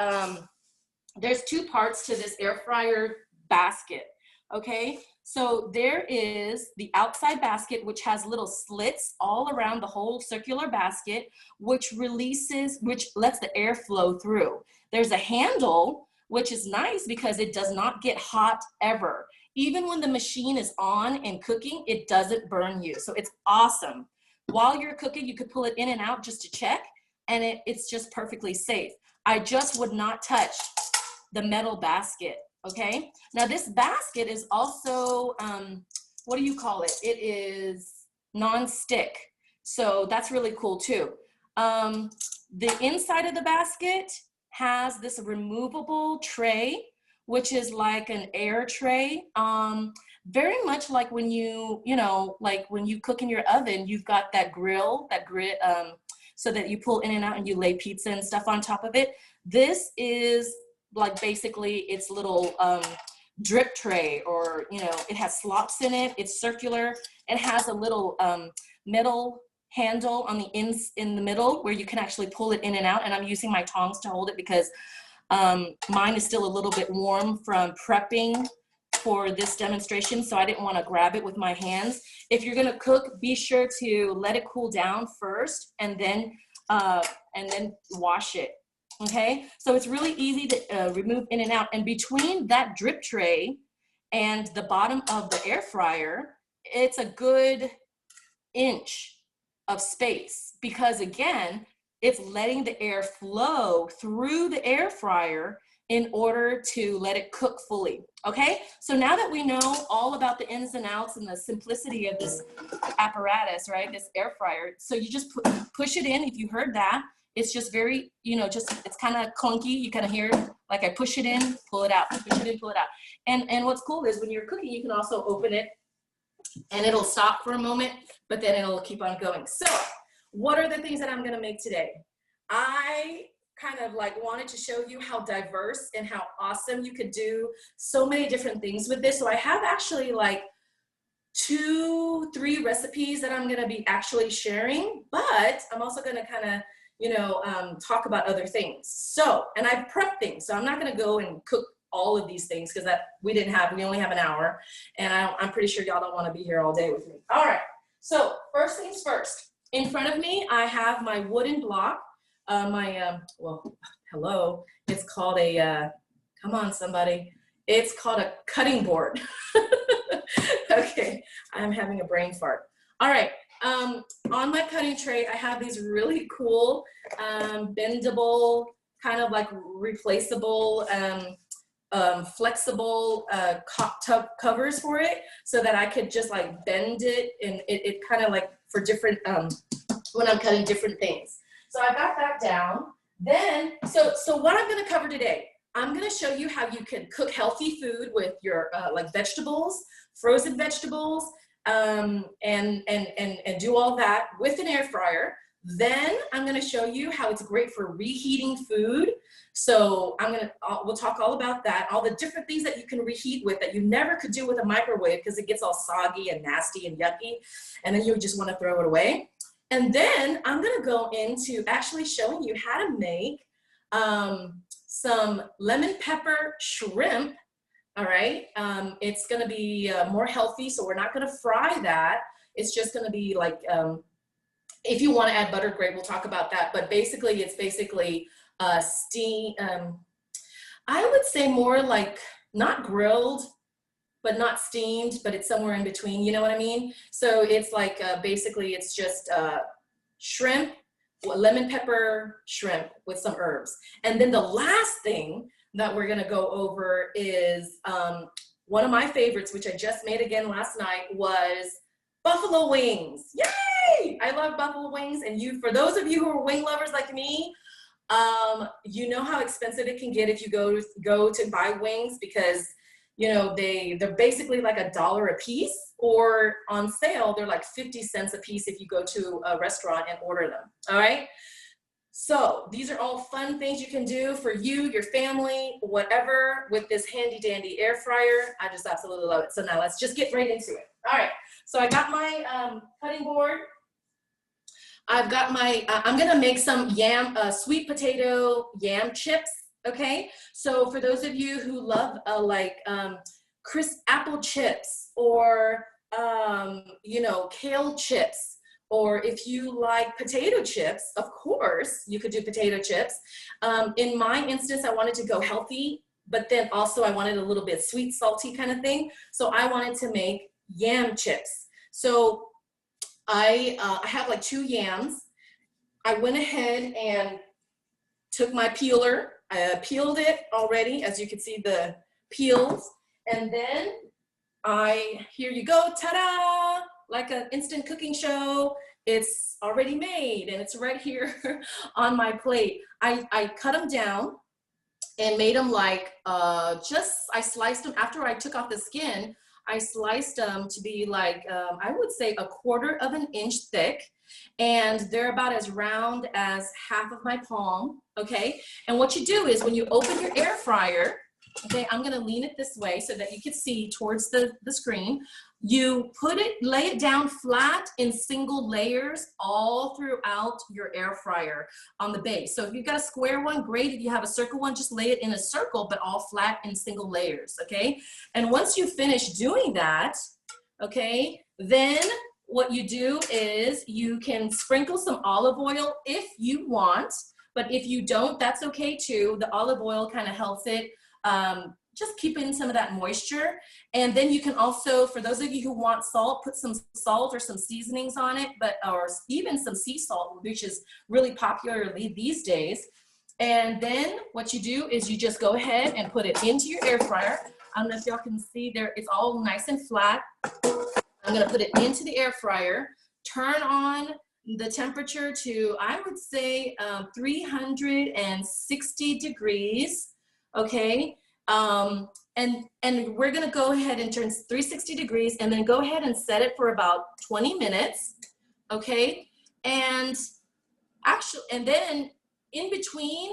air fryer basket, okay? So there is the outside basket, which has little slits all around the whole circular basket, which lets the air flow through. There's a handle, which is nice because it does not get hot ever. Even when the machine is on and cooking, it doesn't burn you. So it's awesome. While you're cooking, you could pull it in and out just to check, and it's just perfectly safe. I just would not touch the metal basket, okay? Now this basket is also, what do you call it? It is non-stick. So that's really cool too. The inside of the basket has this removable tray, which is like an air tray. Very much like when like when you cook in your oven, you've got that grill, so that you pull in and out and you lay pizza and stuff on top of it. This is like basically its little drip tray, or it has slots in it. It's circular. It has a little metal handle on the in the middle where you can actually pull it in and out. And I'm using my tongs to hold it because mine is still a little bit warm from prepping for this demonstration, so I didn't want to grab it with my hands. If you're going to cook, be sure to let it cool down first and then wash it. Okay, so it's really easy to remove in and out. And between that drip tray and the bottom of the air fryer, it's a good inch of space, because again, it's letting the air flow through the air fryer in order to let it cook fully. Okay, so now that we know all about the ins and outs and the simplicity of this apparatus, right, this air fryer, so you just push it in. If you heard that, it's just very, it's kind of clunky. You kind of hear it, like I push it in, pull it out, push it in, pull it out. And what's cool is when you're cooking, you can also open it and it'll stop for a moment, but then it'll keep on going. So what are the things that I'm gonna make today? I kind of like wanted to show you how diverse and how awesome you could do so many different things with this. So I have actually like 2-3 recipes that I'm gonna be actually sharing, but I'm also gonna kind of talk about other things. So, and I've prepped things, so I'm not gonna go and cook all of these things because we only have an hour, and I'm pretty sure y'all don't want to be here all day with me. All right, so first things first. In front of me, I have my wooden block, hello, it's called a, come on somebody, it's called a cutting board. Okay, I'm having a brain fart. All right, on my cutting tray, I have these really cool, bendable, kind of like replaceable flexible tub covers for it so that I could just like bend it, and it kind of like for different, when I'm cutting different things. So I got that down. Then, so what I'm gonna cover today, I'm gonna show you how you can cook healthy food with your like vegetables, frozen vegetables, and do all that with an air fryer. Then I'm gonna show you how it's great for reheating food. So we'll talk all about that, all the different things that you can reheat with that you never could do with a microwave because it gets all soggy and nasty and yucky, and then you just wanna throw it away. And then I'm gonna go into actually showing you how to make some lemon pepper shrimp. All right, it's gonna be more healthy, so we're not gonna fry that. It's just gonna be like, if you wanna add butter, great, we'll talk about that. But basically, it's basically steam, I would say more like not grilled, but not steamed, but it's somewhere in between, you know what I mean? So it's like, basically it's just shrimp, lemon pepper shrimp with some herbs. And then the last thing that we're gonna go over is one of my favorites, which I just made again last night, was buffalo wings. Yay! I love buffalo wings. And for those of you who are wing lovers like me, you know how expensive it can get if you go to buy wings, because you know they're basically like $1 a piece, or on sale they're like 50 cents a piece if you go to a restaurant and order them. All right, so these are all fun things you can do for you, your family, whatever, with this handy dandy air fryer. I just absolutely love it. So now let's just get right into it. All right, so I got my cutting board. I've got my, I'm gonna make some sweet potato yam chips, okay? So for those of you who love crisp apple chips, or, you know, kale chips, or if you like potato chips, of course, you could do potato chips. In my instance, I wanted to go healthy, but then also I wanted a little bit sweet, salty kind of thing. So I wanted to make yam chips. So I have like 2 yams. I went ahead and took my peeler. I peeled it already, as you can see the peels. And then here you go, ta-da! Like an instant cooking show. It's already made and it's right here on my plate. I cut them down and made them like, I sliced them after I took off the skin. I sliced them to be like, I would say 1/4 of an inch thick, and they're about as round as half of my palm, okay? And what you do is when you open your air fryer, okay, I'm gonna lean it this way so that you can see towards the screen. You lay it down flat in single layers all throughout your air fryer on the base. So if you've got a square one, great. If you have a circle one, just lay it in a circle, but all flat in single layers, okay? And once you finish doing that, okay, then what you do is you can sprinkle some olive oil if you want, but if you don't, that's okay too. The olive oil kind of helps it just keep in some of that moisture. And then you can also, for those of you who want salt, put some salt or some seasonings on it, or even some sea salt, which is really popular these days. And then what you do is you just go ahead and put it into your air fryer. I don't know if y'all can see there, it's all nice and flat. I'm gonna put it into the air fryer, turn on the temperature to, I would say 360 degrees, okay? And we're gonna go ahead and turn 360 degrees and then go ahead and set it for about 20 minutes, okay? And actually, and then in between,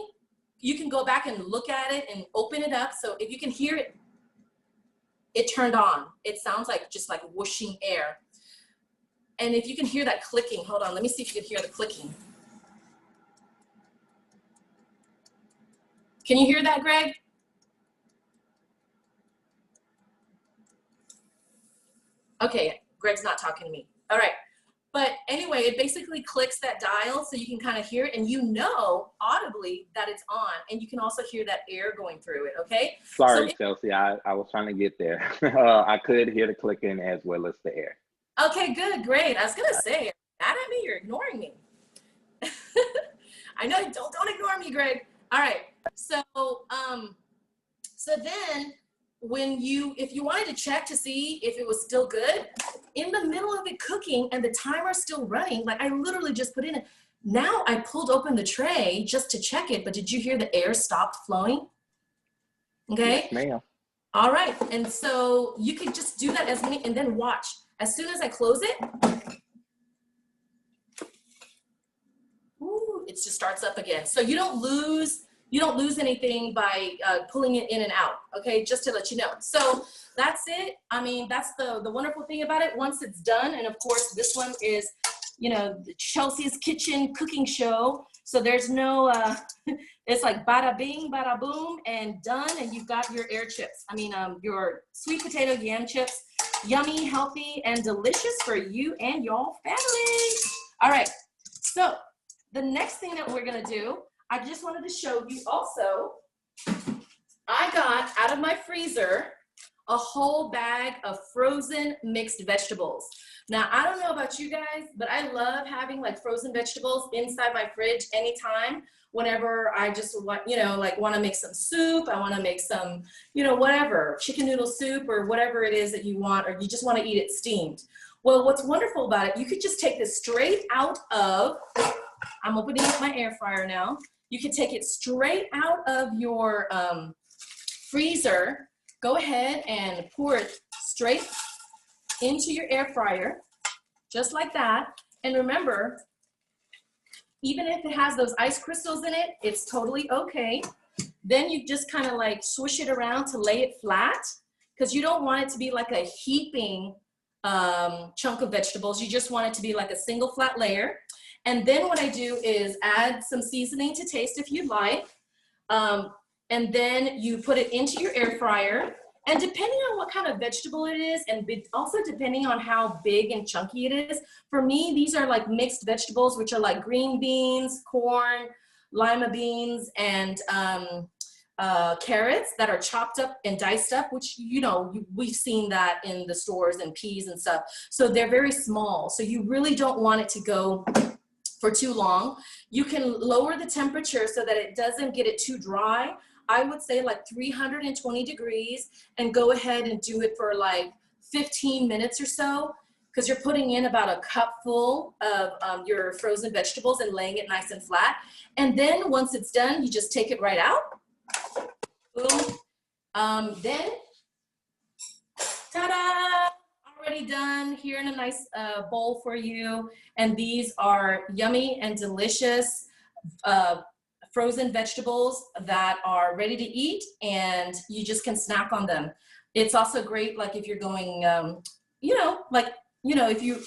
you can go back and look at it and open it up. So if you can hear it, it turned on. It sounds like just like whooshing air. And if you can hear that clicking, hold on, let me see if you can hear the clicking. Can you hear that, Greg? Okay, Greg's not talking to me. All right, but anyway, it basically clicks that dial so you can kind of hear it and you know audibly that it's on, and you can also hear that air going through it, okay? Sorry, so Chelsea, I was trying to get there. I could hear the clicking as well as the air. Okay, good, great. I was gonna say, mad at me, you're ignoring me. I know, don't ignore me, Greg. All right, so So then if you wanted to check to see if it was still good, in the middle of it cooking and the timer's still running, like I literally just put in it. Now I pulled open the tray just to check it, but did you hear the air stopped flowing? Okay. Yes, ma'am. All right. And so you could just do that and then watch. As soon as I close it, it just starts up again. So you don't lose anything by pulling it in and out, okay? Just to let you know. So that's it. I mean, that's the wonderful thing about it. Once it's done, and of course this one is, you know, Chelsea's Kitchen cooking show. So there's no, it's like bada bing, bada boom, and done, and you've got your air chips. I mean, your sweet potato yam chips, yummy, healthy, and delicious for you and your family. All right, so the next thing that we're gonna do, I just wanted to show you also, I got out of my freezer a whole bag of frozen mixed vegetables. Now, I don't know about you guys, but I love having like frozen vegetables inside my fridge anytime, whenever I just want, you know, like want to make some soup, I want to make some, you know, whatever, chicken noodle soup or whatever it is that you want, or you just want to eat it steamed. Well, what's wonderful about it, you could just take this straight out of, I'm opening up my air fryer now. You can take it straight out of your freezer, go ahead and pour it straight into your air fryer, just like that. And remember, even if it has those ice crystals in it, it's totally okay. Then you just kind of like swish it around to lay it flat, because you don't want it to be like a heaping chunk of vegetables. You just want it to be like a single flat layer. And then what I do is add some seasoning to taste if you'd like. And then you put it into your air fryer. And depending on what kind of vegetable it is, and also depending on how big and chunky it is, for me, these are like mixed vegetables, which are like green beans, corn, lima beans, and carrots that are chopped up and diced up, which, you know, we've seen that in the stores, and peas and stuff. So they're very small. So you really don't want it to go for too long. You can lower the temperature so that it doesn't get it too dry. I would say like 320 degrees, and go ahead and do it for like 15 minutes or so, because you're putting in about a cup full of your frozen vegetables and laying it nice and flat. And then once it's done, you just take it right out. Boom. Then, ta-da! Already done here in a nice bowl for you. And these are yummy and delicious frozen vegetables that are ready to eat, and you just can snack on them. It's also great, like if you're going, if you're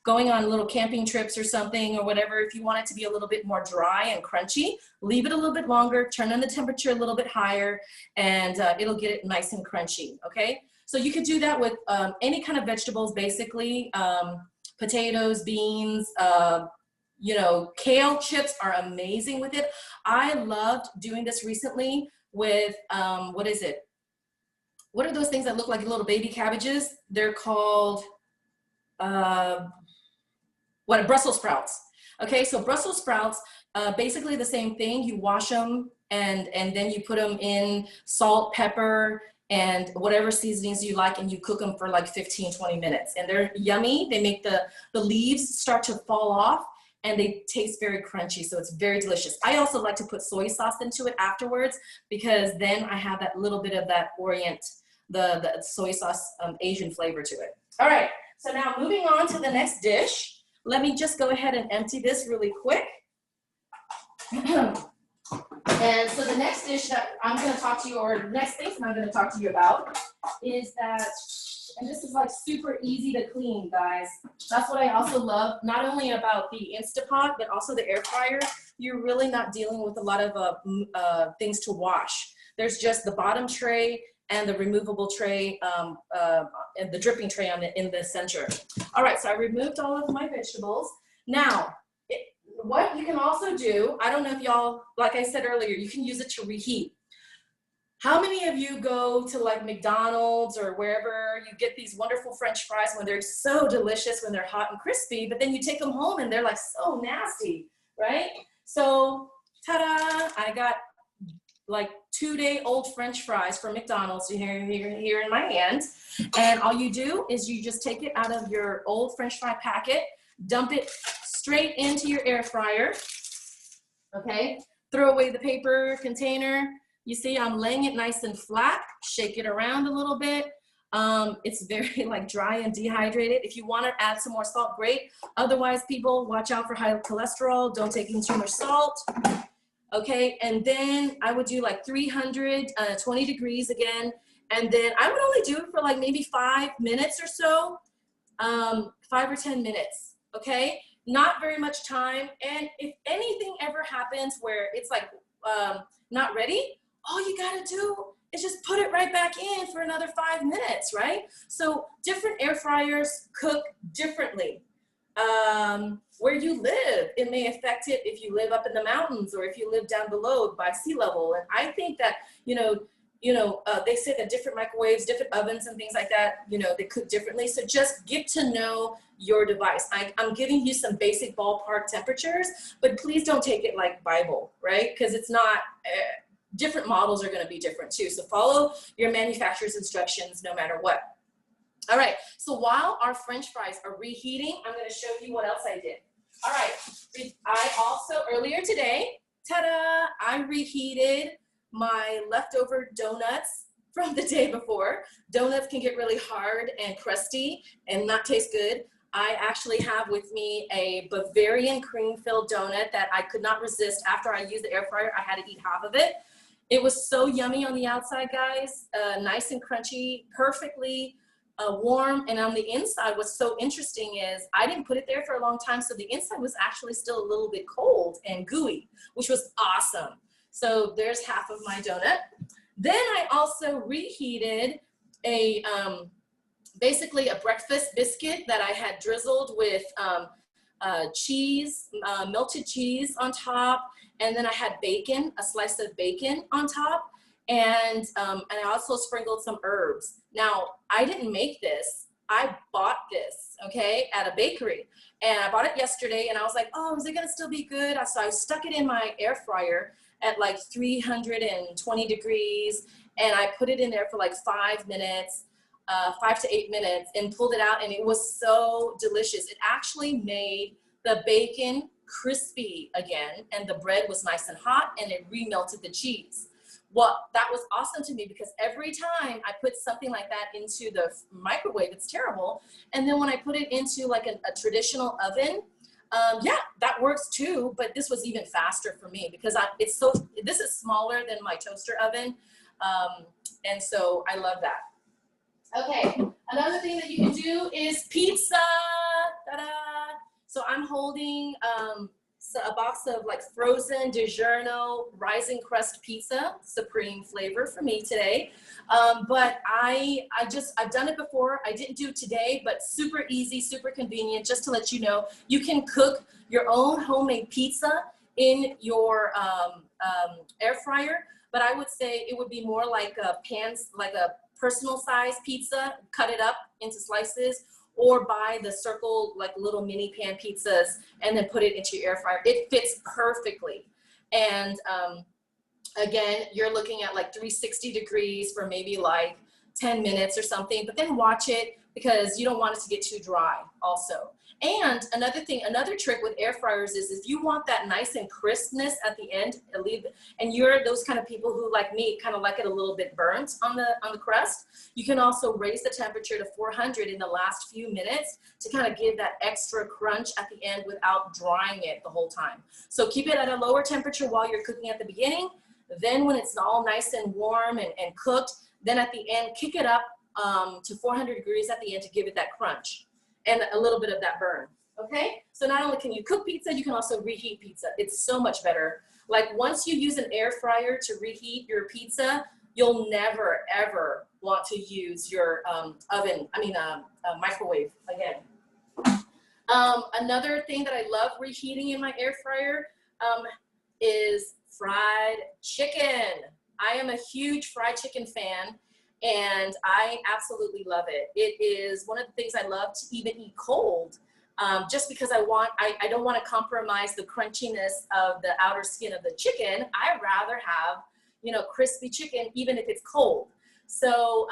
going on little camping trips or something or whatever, if you want it to be a little bit more dry and crunchy, leave it a little bit longer, turn on the temperature a little bit higher, and it'll get it nice and crunchy, okay? So you could do that with any kind of vegetables, basically, potatoes, beans, kale chips are amazing with it. I loved doing this recently with, what is it? What are those things that look like little baby cabbages? They're called, Brussels sprouts. Okay, so Brussels sprouts, basically the same thing. You wash them and then you put them in salt, pepper, and whatever seasonings you like, and you cook them for like 15, 20 minutes. And they're yummy. They make the leaves start to fall off, and they taste very crunchy, so it's very delicious. I also like to put soy sauce into it afterwards, because then I have that little bit of that the soy sauce Asian flavor to it. All right, so now moving on to the next dish. Let me just go ahead and empty this really quick. And so the next dish that I'm going to talk to you, or next thing I'm going to talk to you about, is that, and this is like super easy to clean, guys. That's what I also love, not only about the Instapot, but also the air fryer. You're really not dealing with a lot of things to wash. There's just the bottom tray and the removable tray, and the dripping tray in the center. All right, so I removed all of my vegetables. Now, what you can also do, I don't know if y'all, like I said earlier, you can use it to reheat. How many of you go to like McDonald's or wherever you get these wonderful French fries when they're so delicious, when they're hot and crispy, but then you take them home and they're like so nasty, right? So, ta-da, I got like 2-day-old French fries from McDonald's here in my hand. And all you do is you just take it out of your old French fry packet, dump it straight into your air fryer. Okay, throw away the paper container. You see I'm laying it nice and flat, shake it around a little bit. It's very like dry and dehydrated. If you want to add some more salt, great. Otherwise, people, watch out for high cholesterol. Don't take in too much salt. Okay, and then I would do like 320 degrees again. And then I would only do it for like maybe 5 minutes or so, 5 or 10 minutes, okay? Not very much time. And if anything ever happens where it's like not ready, all you gotta do is just put it right back in for another 5 minutes, right? So different air fryers cook differently. Where you live, it may affect it if you live up in the mountains or if you live down below by sea level. And I think that, they say that different microwaves, different ovens and things like that, they cook differently. So just get to know your device. I'm giving you some basic ballpark temperatures, but please don't take it like Bible, right? Because it's not, different models are gonna be different too. So follow your manufacturer's instructions no matter what. All right, so while our French fries are reheating, I'm gonna show you what else I did. All right, I also, earlier today, ta-da, I reheated my leftover donuts from the day before. Donuts can get really hard and crusty and not taste good. I actually have with me a Bavarian cream-filled donut that I could not resist. After I used the air fryer, I had to eat half of it. It was so yummy on the outside, guys, nice and crunchy, perfectly warm, and on the inside, what's so interesting is I didn't put it there for a long time, so the inside was actually still a little bit cold and gooey, which was awesome. So there's half of my donut. Then I also reheated a basically a breakfast biscuit that I had drizzled with cheese, melted cheese on top, and then I had bacon, a slice of bacon on top. And I also sprinkled some herbs. Now, I didn't make this. I bought this, okay, at a bakery. And I bought it yesterday, and I was like, oh, is it gonna still be good? So I stuck it in my air fryer at like 320 degrees, and I put it in there for like 5 minutes, 5 to 8 minutes, and pulled it out, and it was so delicious. It actually made the bacon crispy again, and the bread was nice and hot, and it remelted the cheese. Well, that was awesome to me because every time I put something like that into the microwave, it's terrible. And then when I put it into like a traditional oven, yeah, that works too, but this was even faster for me because this is smaller than my toaster oven. And so I love that. Okay, another thing that you can do is pizza. Ta-da! So I'm holding a box of like frozen DiGiorno rising crust pizza, supreme flavor for me today. But I've done it before. I didn't do it today, but super easy, super convenient. Just to let you know, you can cook your own homemade pizza in your air fryer. But I would say it would be more like a personal size pizza, cut it up into slices, or buy the circle, like little mini pan pizzas, and then put it into your air fryer. It fits perfectly. And again, you're looking at like 360 degrees for maybe like 10 minutes or something, but then watch it because you don't want it to get too dry also. And another thing, another trick with air fryers is if you want that nice and crispness at the end, and you're those kind of people who, like me, kind of like it a little bit burnt on the crust, you can also raise the temperature to 400 in the last few minutes to kind of give that extra crunch at the end without drying it the whole time. So keep it at a lower temperature while you're cooking at the beginning. Then when it's all nice and warm and cooked, then at the end, kick it up to 400 degrees at the end to give it that crunch and a little bit of that burn, okay? So not only can you cook pizza, you can also reheat pizza. It's so much better. Like once you use an air fryer to reheat your pizza, you'll never, ever want to use your microwave again. Another thing that I love reheating in my air fryer is fried chicken. I am a huge fried chicken fan, and I absolutely love it. It is one of the things I love to even eat cold, just because I don't want to compromise the crunchiness of the outer skin of the chicken. I'd rather have, you know, crispy chicken, even if it's cold. So,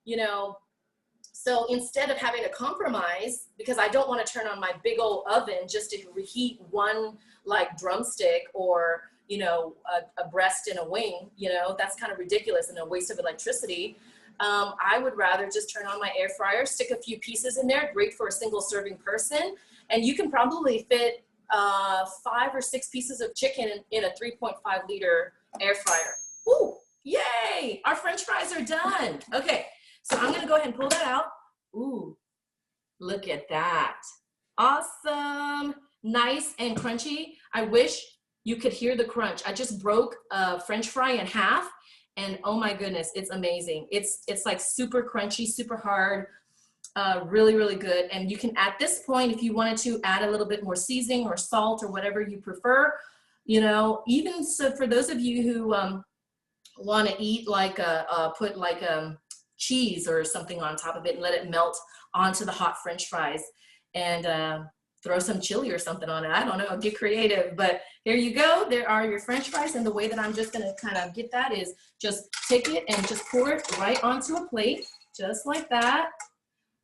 you know, so instead of having to compromise, because I don't want to turn on my big old oven just to reheat one like drumstick or, you know, a breast and a wing, you know, that's kind of ridiculous and a waste of electricity. I would rather just turn on my air fryer, stick a few pieces in there, great for a single serving person. And you can probably fit 5 or 6 pieces of chicken in a 3.5 liter air fryer. Ooh, yay, our French fries are done. Okay, so I'm gonna go ahead and pull that out. Ooh, look at that. Awesome, nice and crunchy. I wish you could hear the crunch. I just broke a French fry in half, and oh my goodness, it's amazing. It's like super crunchy, super hard, really, really good. And you can, at this point, if you wanted to add a little bit more seasoning or salt or whatever you prefer, you know, even so for those of you who want to eat like put like cheese or something on top of it and let it melt onto the hot French fries, and throw some chili or something on it. I don't know, get creative, but here you go. There are your French fries. And the way that I'm just gonna kind of get that is just take it and just pour it right onto a plate, just like that.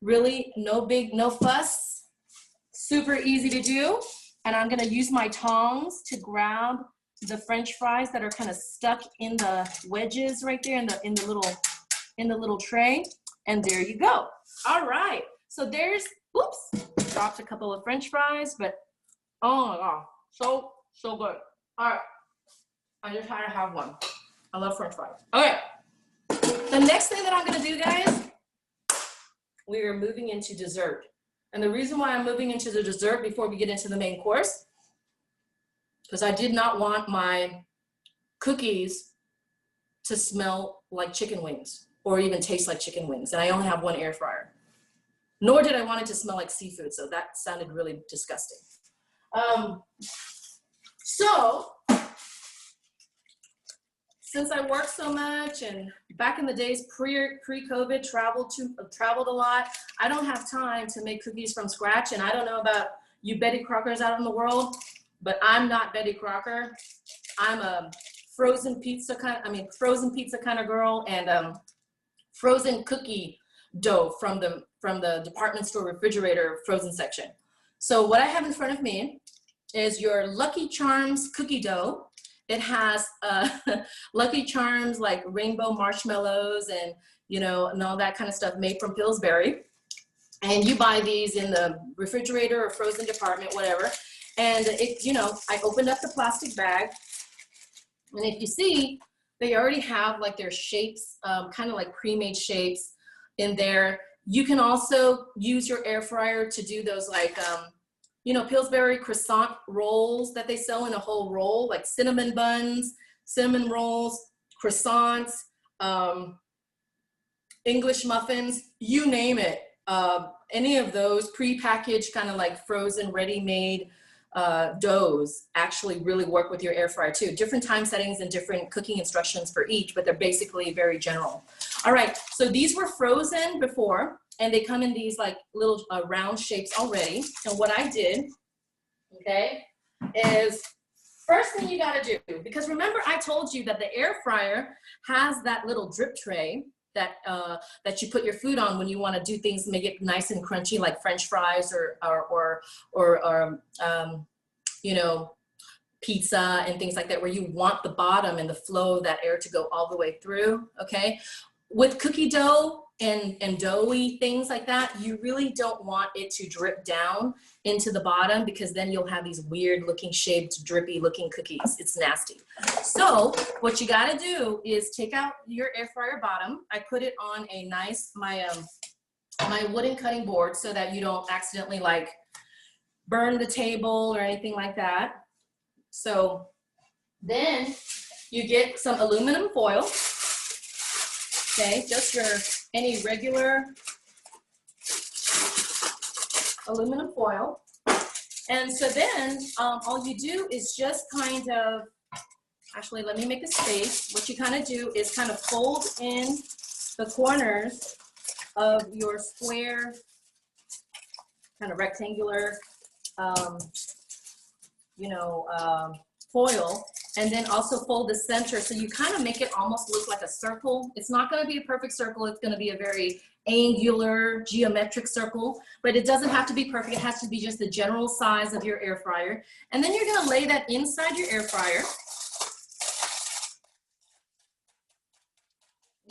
Really, no fuss, super easy to do. And I'm gonna use my tongs to grab the French fries that are kind of stuck in the wedges right there in the little tray. And there you go. All right, so there's, oops, dropped a couple of French fries, but oh my God, so good. All right, I just had to have one. I love French fries. Okay, the next thing that I'm gonna do, guys, we are moving into dessert. And the reason why I'm moving into the dessert before we get into the main course, because I did not want my cookies to smell like chicken wings or even taste like chicken wings. And I only have one air fryer. Nor did I want it to smell like seafood, so that sounded really disgusting. So, since I work so much and back in the days pre-COVID, traveled a lot, I don't have time to make cookies from scratch. And I don't know about you Betty Crockers out in the world, but I'm not Betty Crocker. I'm a frozen pizza kind of girl, and frozen cookie dough from the department store refrigerator frozen section. So what I have in front of me is your Lucky Charms cookie dough. It has Lucky Charms like rainbow marshmallows and, you know, and all that kind of stuff made from Pillsbury. And you buy these in the refrigerator or frozen department, whatever. And it, you know, I opened up the plastic bag, and if you see, they already have like their shapes, kind of like pre-made shapes in there. You can also use your air fryer to do those like, you know, Pillsbury croissant rolls that they sell in a whole roll, like cinnamon buns, cinnamon rolls, croissants, English muffins, you name it. Any of those pre-packaged kind of like frozen ready-made doughs actually really work with your air fryer too. Different time settings and different cooking instructions for each, but they're basically very general. All right, so these were frozen before, and they come in these like little round shapes already. And what I did, okay, is first thing you gotta do, because remember I told you that the air fryer has that little drip tray that that you put your food on when you want to do things, make it nice and crunchy, like French fries or you know, pizza and things like that, where you want the bottom and the flow of that air to go all the way through. Okay, with cookie dough and doughy things like that, you really don't want it to drip down into the bottom, because then you'll have these weird looking shaped drippy looking cookies. It's nasty. So what you got to do is take out your air fryer bottom. I put it on a nice my wooden cutting board so that you don't accidentally like burn the table or anything like that. So then you get some aluminum foil. Okay, just your any regular aluminum foil. And so then all you do is just kind of, actually let me make a space. What you kind of do is kind of fold in the corners of your square, kind of rectangular, you know, foil, and then also fold the center. So you kind of make it almost look like a circle. It's not going to be a perfect circle. It's going to be a very angular geometric circle, but it doesn't have to be perfect. It has to be just the general size of your air fryer. And then you're going to lay that inside your air fryer.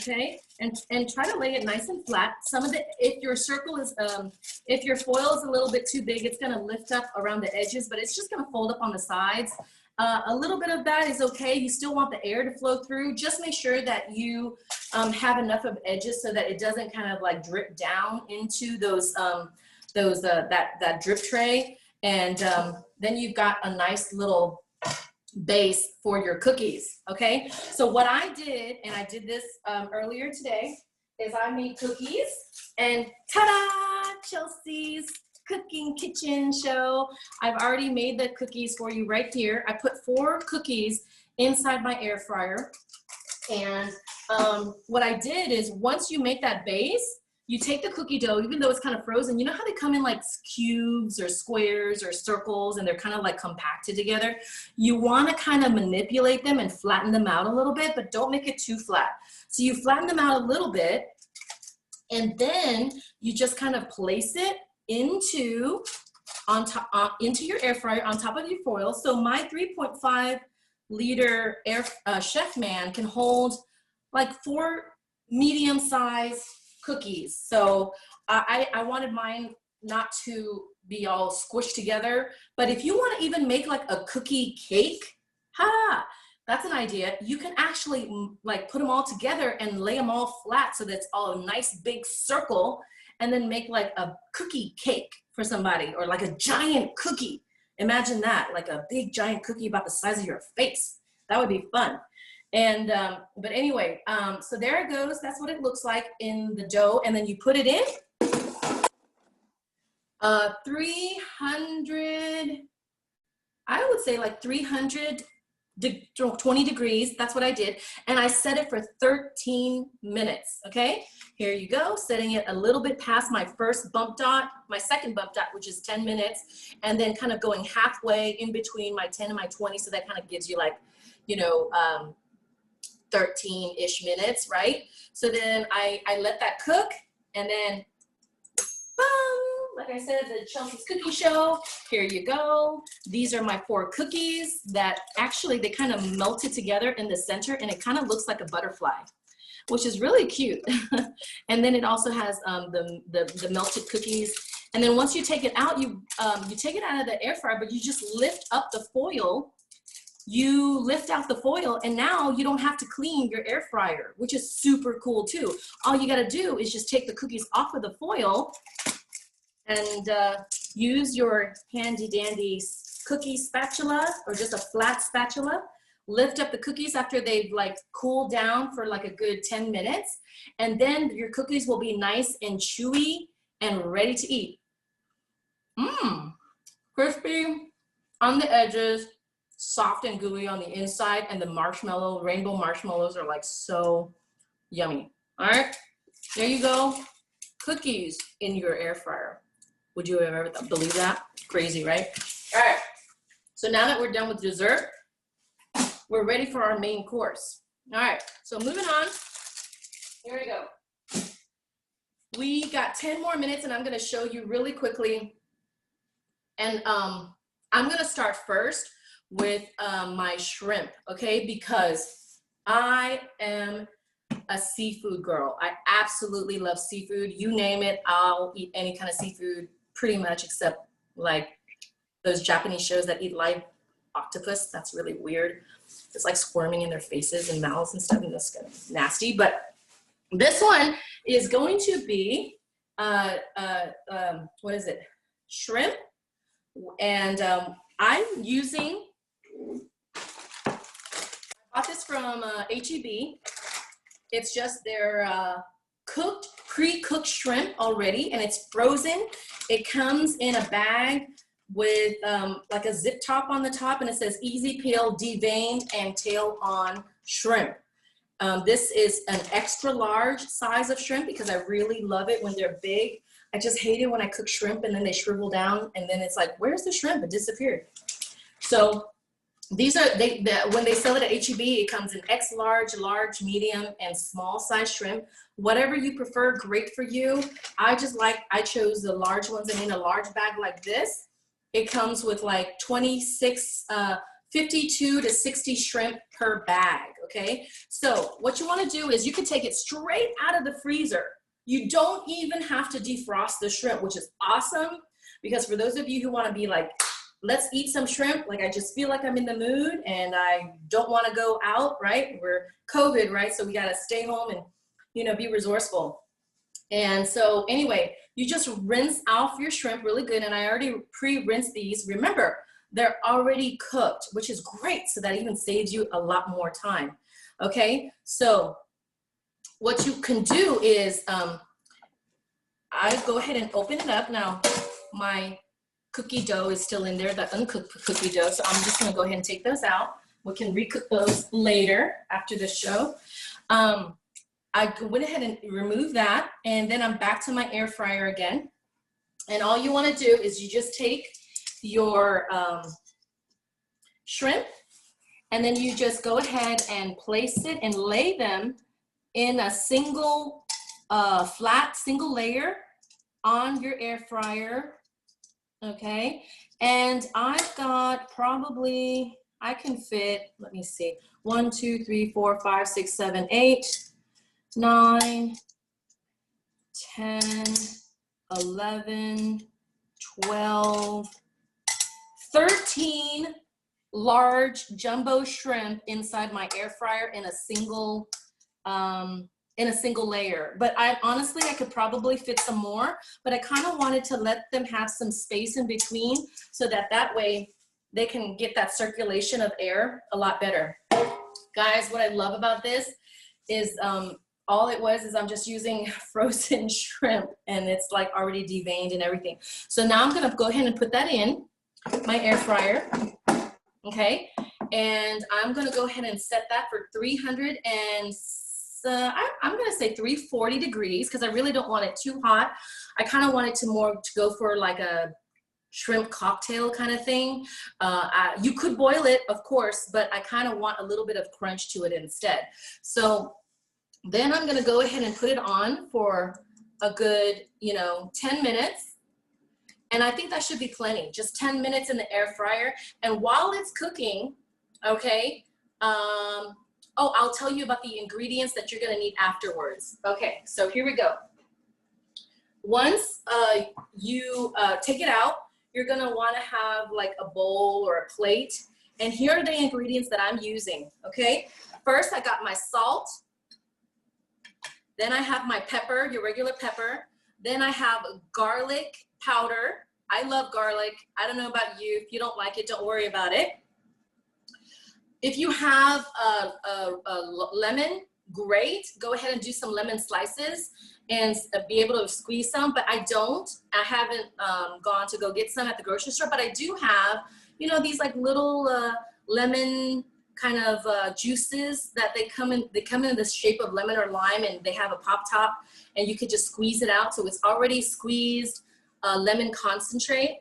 Okay, and try to lay it nice and flat. Some of the, if your circle is, if your foil is a little bit too big, it's gonna lift up around the edges, but it's just gonna fold up on the sides. A little bit of that is okay. You still want the air to flow through. Just make sure that you have enough of edges so that it doesn't kind of like drip down into those that drip tray. And then you've got a nice little base for your cookies. Okay, so what I did, and I did this earlier today, is I made cookies, and ta-da, Chelsea's cooking kitchen show. I've already made the cookies for you right here. I put 4 cookies inside my air fryer, and what I did is once you make that base, you take the cookie dough, even though it's kind of frozen, you know how they come in like cubes or squares or circles, and they're kind of like compacted together? You want to kind of manipulate them and flatten them out a little bit, but don't make it too flat. So you flatten them out a little bit, and then you just kind of place it into your air fryer on top of your foil. So my 3.5 liter Chef Man can hold like 4 medium-sized cookies. So I wanted mine not to be all squished together, but if you want to even make like a cookie cake, that's an idea. You can actually like put them all together and lay them all flat so that's all a nice big circle, and then make like a cookie cake for somebody, or like a giant cookie. Imagine that, like a big giant cookie about the size of your face. That would be fun. And, but anyway, so there it goes. That's what it looks like in the dough. And then you put it in 300, I would say like 320 degrees. That's what I did. And I set it for 13 minutes. Okay, here you go. Setting it a little bit past my first bump dot, my second bump dot, which is 10 minutes. And then kind of going halfway in between my 10 and my 20. So that kind of gives you like, you know, 13-ish minutes, right? So then I let that cook, and then, boom, like I said, the Chelsea's Cookie Show, here you go. These are my 4 cookies that actually, they kind of melted together in the center, and it kind of looks like a butterfly, which is really cute. And then it also has the melted cookies. And then once you take it out, you take it out of the air fryer, but you just lift up the foil. You lift out the foil, and now you don't have to clean your air fryer, which is super cool too. All you gotta do is just take the cookies off of the foil and use your handy dandy cookie spatula, or just a flat spatula. Lift up the cookies after they've like cooled down for like a good 10 minutes. And then your cookies will be nice and chewy and ready to eat. Crispy on the edges, soft and gooey on the inside, and the marshmallow, rainbow marshmallows are like so yummy. All right, there you go. Cookies in your air fryer. Would you have ever believe that? Crazy, right? All right, so now that we're done with dessert, we're ready for our main course. All right, so moving on, here we go. We got 10 more minutes, and I'm gonna show you really quickly. And I'm gonna start first with my shrimp, okay? Because I am a seafood girl. I absolutely love seafood. You name it, I'll eat any kind of seafood pretty much, except like those Japanese shows that eat live octopus. That's really weird. It's like squirming in their faces and mouths and stuff, and that's kind of nasty. But this one is going to be, what is it? Shrimp. And I'm using, I bought this from HEB. It's just their cooked, pre-cooked shrimp already, and it's frozen. It comes in a bag with like a zip top on the top, and it says easy peel, deveined, and tail on shrimp. This is an extra large size of shrimp because I really love it when they're big. I just hate it when I cook shrimp and then they shrivel down, and then it's like, where's the shrimp? It disappeared. So These are, when they sell it at HEB, it comes in X large, large, medium, and small size shrimp. Whatever you prefer, great for you. I chose the large ones, and in a large bag like this, it comes with like 52 to 60 shrimp per bag, okay? So what you wanna do is you can take it straight out of the freezer. You don't even have to defrost the shrimp, which is awesome, because for those of you who wanna be like, let's eat some shrimp, like I just feel like I'm in the mood and I don't wanna go out, right? We're COVID, right? So we gotta stay home and, you know, be resourceful. And so anyway, you just rinse off your shrimp really good, and I already pre-rinsed these. Remember, they're already cooked, which is great, so that even saves you a lot more time, okay? So what you can do is, I go ahead and open it up. Now, my cookie dough is still in there, the uncooked cookie dough, so I'm just gonna go ahead and take those out. We can recook those later after the show. I went ahead and removed that, and then I'm back to my air fryer again. And all you wanna do is you just take your shrimp, and then you just go ahead and place it and lay them in a single, flat single layer on your air fryer, okay? And I've got probably, I can fit, let me see, 1, 2, 3, 4, 5, 6, 7, 8, 9, 10, 11, 12, 13 large jumbo shrimp inside my air fryer in a single layer. But I could probably fit some more, but I kind of wanted to let them have some space in between so that way they can get that circulation of air a lot better. Guys, what I love about this is all it was is I'm just using frozen shrimp, and it's like already deveined and everything. So now I'm gonna go ahead and put that in my air fryer, okay? And I'm gonna go ahead and set that for 300 and I'm gonna say 340 degrees, because I really don't want it too hot. I kind of want it to go for like a shrimp cocktail kind of thing. You could boil it, of course, but I kind of want a little bit of crunch to it instead. So then I'm gonna go ahead and put it on for a good, 10 minutes. And I think that should be plenty, just 10 minutes in the air fryer. And while it's cooking, okay, I'll tell you about the ingredients that you're gonna need afterwards. Okay, so here we go. Once you take it out, you're gonna wanna have like a bowl or a plate. And here are the ingredients that I'm using, okay? First, I got my salt. Then I have my pepper, your regular pepper. Then I have garlic powder. I love garlic. I don't know about you. If you don't like it, don't worry about it. If you have a lemon, great. Go ahead and do some lemon slices and be able to squeeze some, but I don't. I haven't gone to go get some at the grocery store, but I do have, these like little lemon kind of juices that they come in the shape of lemon or lime, and they have a pop top, and you could just squeeze it out. So it's already squeezed lemon lime concentrate.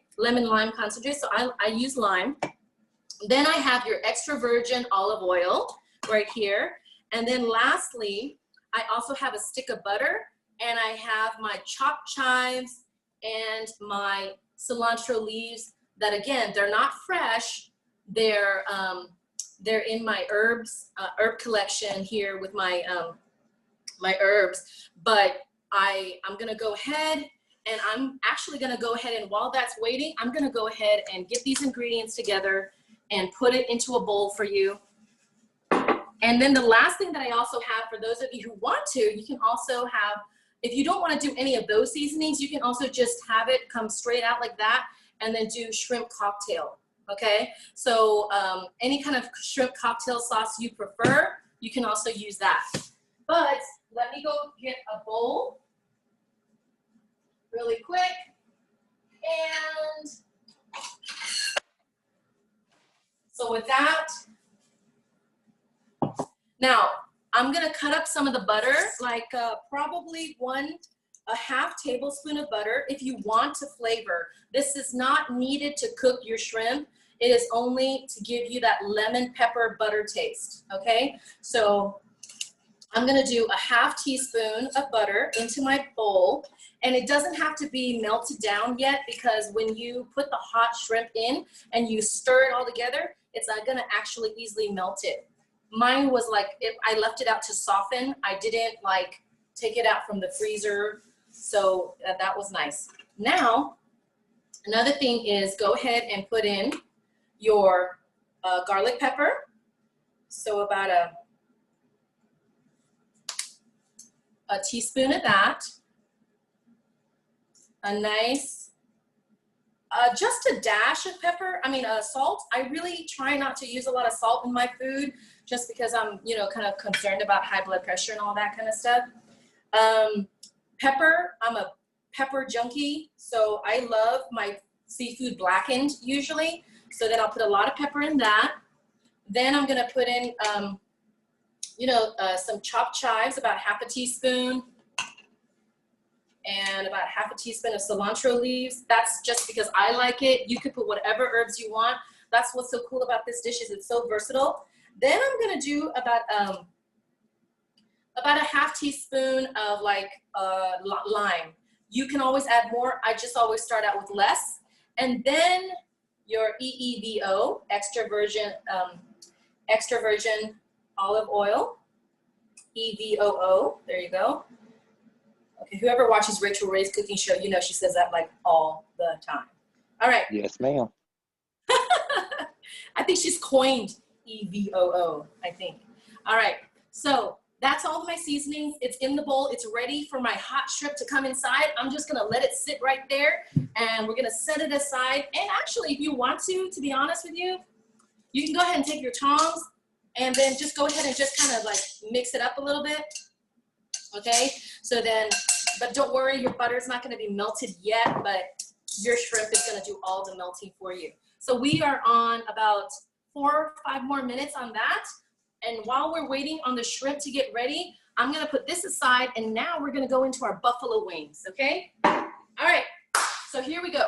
So I use lime. Then I have your extra virgin olive oil right here. And then lastly, I also have a stick of butter, and I have my chopped chives and my cilantro leaves that, again, they're not fresh. They're in my herb collection here with my my herbs. But I'm gonna go ahead, and I'm actually gonna go ahead, and while that's waiting, I'm gonna go ahead and get these ingredients together and put it into a bowl for you. And then the last thing that I also have, for those of you who want to, you can also have, if you don't want to do any of those seasonings, you can also just have it come straight out like that, and then do shrimp cocktail, okay? So any kind of shrimp cocktail sauce you prefer, you can also use that. But let me go get a bowl really quick. And so with that, now I'm gonna cut up some of the butter, like probably a half tablespoon of butter if you want to flavor. This is not needed to cook your shrimp. It is only to give you that lemon pepper butter taste, okay? So I'm gonna do a half teaspoon of butter into my bowl, and it doesn't have to be melted down yet, because when you put the hot shrimp in and you stir it all together, it's not gonna actually easily melt it. Mine was like, I left it out to soften. I didn't like take it out from the freezer, so that was nice. Now, another thing is go ahead and put in your garlic pepper. So about a teaspoon of that. A nice, just a dash of pepper, salt. I really try not to use a lot of salt in my food just because I'm, kind of concerned about high blood pressure and all that kind of stuff. Pepper, I'm a pepper junkie, so I love my seafood blackened usually. So then I'll put a lot of pepper in that. Then I'm gonna put in, some chopped chives, about half a teaspoon, and about half a teaspoon of cilantro leaves. That's just because I like it. You could put whatever herbs you want. That's what's so cool about this dish, is it's so versatile. Then I'm gonna do about a half teaspoon of lime. You can always add more. I just always start out with less. And then your EEVO, extra virgin olive oil, EVOO, there you go. Okay, whoever watches Rachel Ray's cooking show, she says that like all the time. All right. Yes, ma'am. I think she's coined EVOO, I think. All right, so that's all of my seasonings. It's in the bowl. It's ready for my hot shrimp to come inside. I'm just gonna let it sit right there, and we're gonna set it aside. And actually, if you want to be honest with you, you can go ahead and take your tongs and then just go ahead and just kind of like mix it up a little bit. Okay, so then, but don't worry, your butter's not gonna be melted yet, but your shrimp is gonna do all the melting for you. So we are on about 4 or 5 more minutes on that. And while we're waiting on the shrimp to get ready, I'm gonna put this aside, and now we're gonna go into our buffalo wings, okay? All right, so here we go.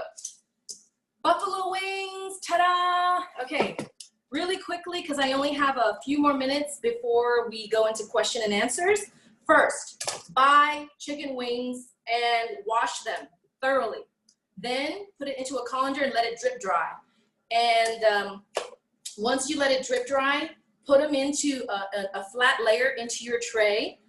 Buffalo wings, ta-da! Okay, really quickly, because I only have a few more minutes before we go into question and answers. First, buy chicken wings and wash them thoroughly. Then put it into a colander and let it drip dry. And once you let it drip dry, put them into a flat layer into your tray,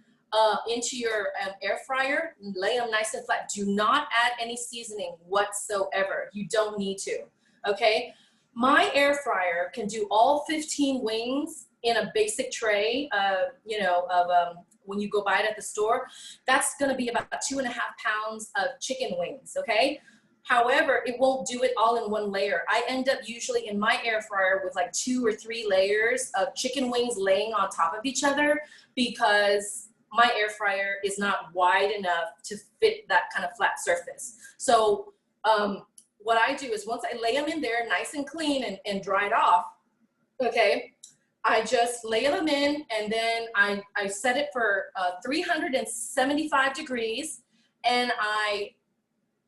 into your air fryer, lay them nice and flat. Do not add any seasoning whatsoever. You don't need to, okay? My air fryer can do all 15 wings in a basic tray, when you go buy it at the store. That's gonna be about 2.5 pounds of chicken wings, okay? However, it won't do it all in one layer. I end up usually in my air fryer with like 2 or 3 layers of chicken wings laying on top of each other, because my air fryer is not wide enough to fit that kind of flat surface. So what I do is once I lay them in there nice and clean and dried off, okay, I just lay them in, and then I set it for 375 degrees, and I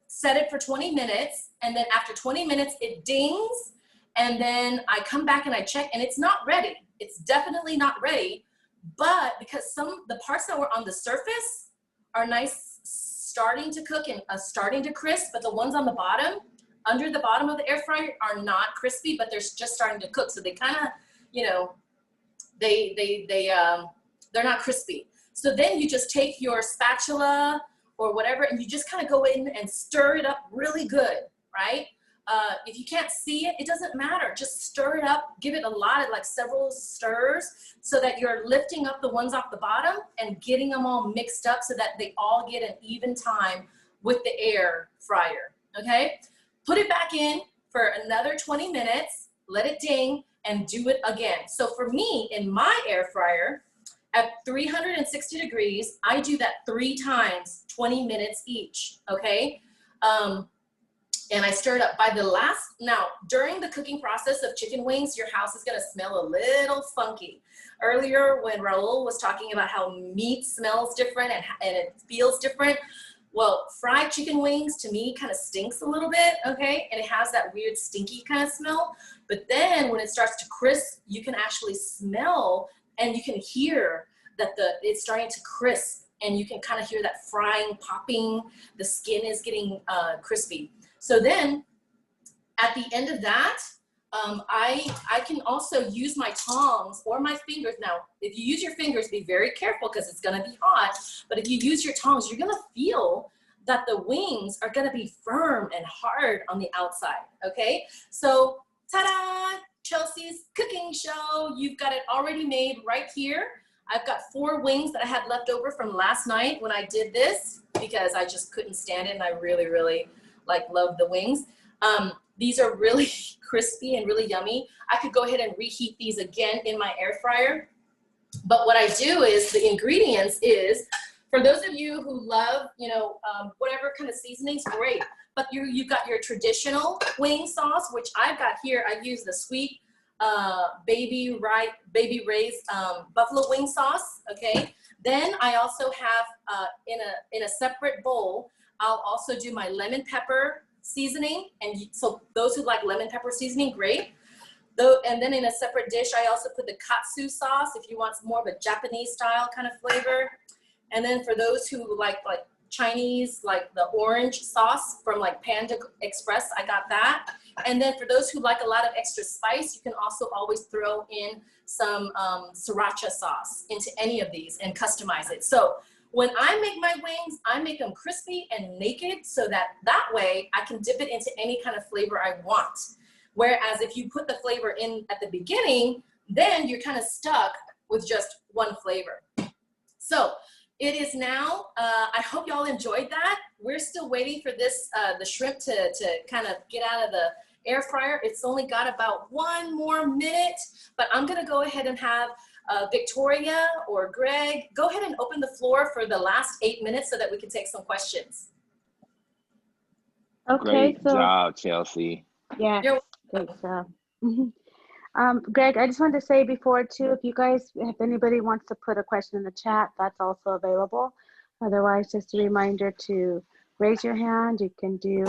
set it for 20 minutes, and then after 20 minutes it dings, and then I come back and I check, and it's not ready. It's definitely not ready, but because the parts that were on the surface are nice, starting to cook and starting to crisp, but the ones on the bottom, under the bottom of the air fryer, are not crispy, but they're just starting to cook. So they kind of, they're not crispy. So then you just take your spatula or whatever, and you just kind of go in and stir it up really good, right? If you can't see it, it doesn't matter. Just stir it up, give it a lot of like several stirs, so that you're lifting up the ones off the bottom and getting them all mixed up so that they all get an even time with the air fryer, okay? Put it back in for another 20 minutes, let it ding, and do it again. So for me, in my air fryer, at 360 degrees, I do that 3 times, 20 minutes each, okay? And I stir it up. Now, during the cooking process of chicken wings, your house is gonna smell a little funky. Earlier, when Raul was talking about how meat smells different and it feels different, Well, fried chicken wings to me kind of stinks a little bit, okay? And it has that weird stinky kind of smell. But then when it starts to crisp, you can actually smell and you can hear that it's starting to crisp, and you can kind of hear that frying, popping, the skin is getting crispy. So then at the end of that, I can also use my tongs or my fingers. Now, if you use your fingers, be very careful because it's gonna be hot, but if you use your tongs, you're gonna feel that the wings are gonna be firm and hard on the outside, okay? So, ta-da, Chelsea's cooking show. You've got it already made right here. I've got 4 wings that I had left over from last night when I did this because I just couldn't stand it and I really, really love the wings. These are really crispy and really yummy. I could go ahead and reheat these again in my air fryer. But what I do is the ingredients is, for those of you who love, you know, whatever kind of seasonings, great. But you've got your traditional wing sauce, which I've got here. I use the sweet Baby Ray's buffalo wing sauce, okay? Then I also have in a separate bowl, I'll also do my lemon pepper seasoning, and so those who like lemon pepper seasoning, great. And then in a separate dish, I also put the katsu sauce if you want more of a Japanese style kind of flavor. And then for those who like Chinese, like the orange sauce from like Panda Express, I got that. And then for those who like a lot of extra spice, you can also always throw in some sriracha sauce into any of these and customize it. So when I make my wings, I make them crispy and naked so that way I can dip it into any kind of flavor I want. Whereas if you put the flavor in at the beginning, then you're kind of stuck with just one flavor. So it is now, I hope y'all enjoyed that. We're still waiting for this, the shrimp to kind of get out of the air fryer. It's only got about 1 more minute, but I'm gonna go ahead and have Victoria or Greg, go ahead and open the floor for the last 8 minutes so that we can take some questions. Okay, Great job, Chelsea. Yeah, great job. Greg, I just wanted to say before too, if anybody wants to put a question in the chat, that's also available. Otherwise, just a reminder to raise your hand. You can do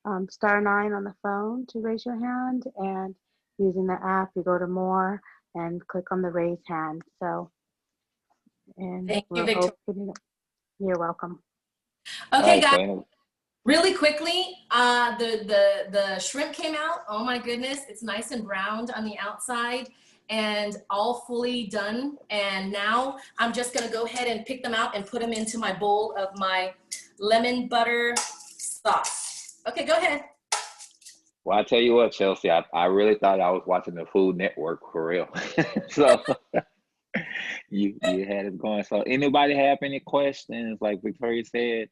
*9 on the phone to raise your hand, and using the app, you go to more and click on the raise hand. So, and thank you, Victoria. You're welcome. Okay, guys. Really quickly, the shrimp came out. Oh my goodness, it's nice and browned on the outside and all fully done. And now I'm just gonna go ahead and pick them out and put them into my bowl of my lemon butter sauce. Okay, go ahead. Well, I tell you what, Chelsea, I really thought I was watching the Food Network for real. So you had it going. So anybody have any questions? Like Victoria said,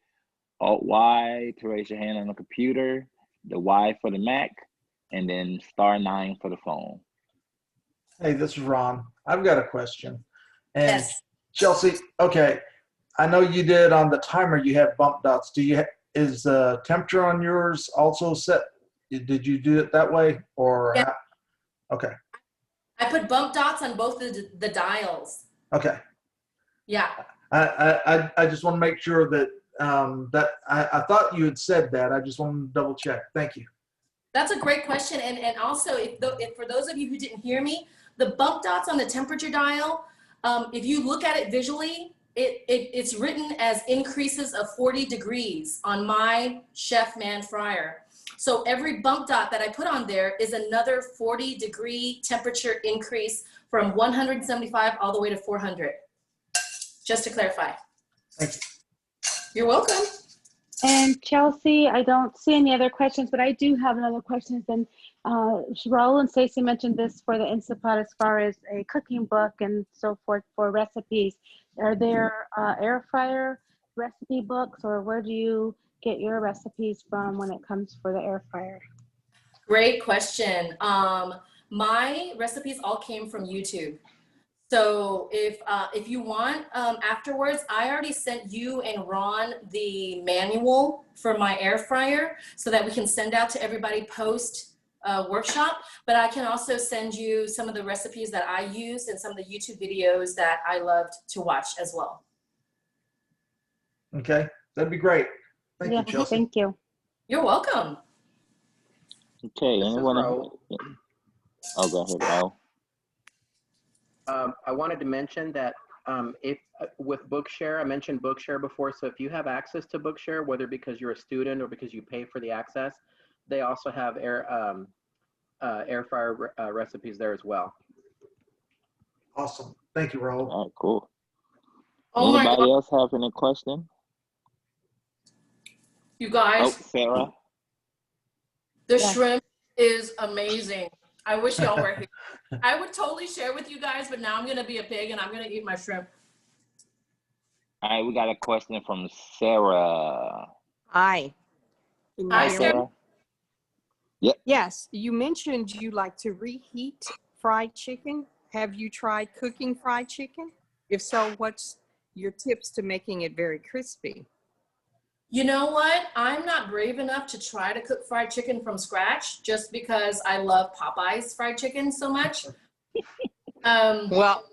Alt-Y to raise your hand on the computer, the Y for the Mac, and then *9 for the phone. Hey, this is Ron. I've got a question. And yes. Chelsea, okay, I know you did on the timer, you have bump dots. Is the temperature on yours also set? Did you do it that way, or? Yeah. Okay. I put bump dots on both the dials. Okay. Yeah. I just want to make sure that I thought you had said that. I just want to double check. Thank you. That's a great question. And also, if for those of you who didn't hear me, the bump dots on the temperature dial, if you look at it visually, it's written as increases of 40 degrees on my Chef Man fryer. So every bump dot that I put on there is another 40-degree temperature increase from 175 all the way to 400. Just to clarify. Thank you. You're welcome. And Chelsea, I don't see any other questions, but I do have another question. And Raul and Stacie mentioned this for the Instapot as far as a cooking book and so forth for recipes. Are there air fryer recipe books, or where do you get your recipes from when it comes for the air fryer? Great question. My recipes all came from YouTube. So if you want, afterwards, I already sent you and Ron the manual for my air fryer so that we can send out to everybody post workshop, but I can also send you some of the recipes that I use and some of the YouTube videos that I loved to watch as well. Okay, that'd be great. Thank Yeah, you, Chelsea. thank you. You're welcome. Okay, This is anyone? Raul. Oh, go ahead, Raul. I wanted to mention that if with Bookshare, I mentioned Bookshare before. So if you have access to Bookshare, whether because you're a student or because you pay for the access, they also have air fryer recipes there as well. Awesome. Thank you, Raul. All right, cool. Oh my Anybody God, else have any question? you Oh, guys, Sarah. the Yeah. shrimp is amazing. I wish y'all were here. I would totally share with you guys, but now I'm gonna be a pig and I'm gonna eat my shrimp. All right, we got a question from Sarah. Hi. Can you Hi, Hi, hear Sarah. me? Sarah. Yep. Yes, you mentioned you like to reheat fried chicken. Have you tried cooking fried chicken? If so, what's your tips to making it very crispy? You know what? I'm not brave enough to try to cook fried chicken from scratch just because I love Popeye's fried chicken so much. Well,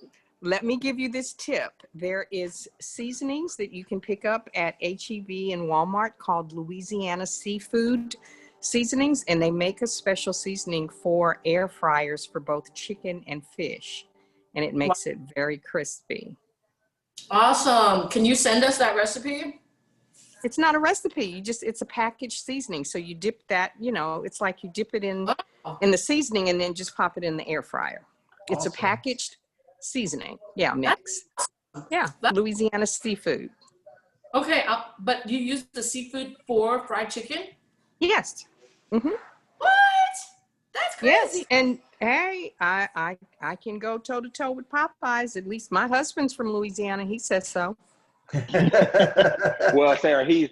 let me give you this tip. There is seasonings that you can pick up at HEB and Walmart called Louisiana Seafood Seasonings, and they make a special seasoning for air fryers for both chicken and fish, and it makes it very crispy. Awesome. Can you send us that recipe? It's not a recipe. It's a packaged seasoning. So you dip that, it's like you dip it in the seasoning and then just pop it in the air fryer. It's a packaged seasoning. Yeah, mix. Yeah, Louisiana Seafood. Okay, but you use the seafood for fried chicken? Yes. Mm-hmm. What? That's crazy. Yes, and hey, I can go toe to toe with Popeyes. At least my husband's from Louisiana. He says so. Well, Sarah, he's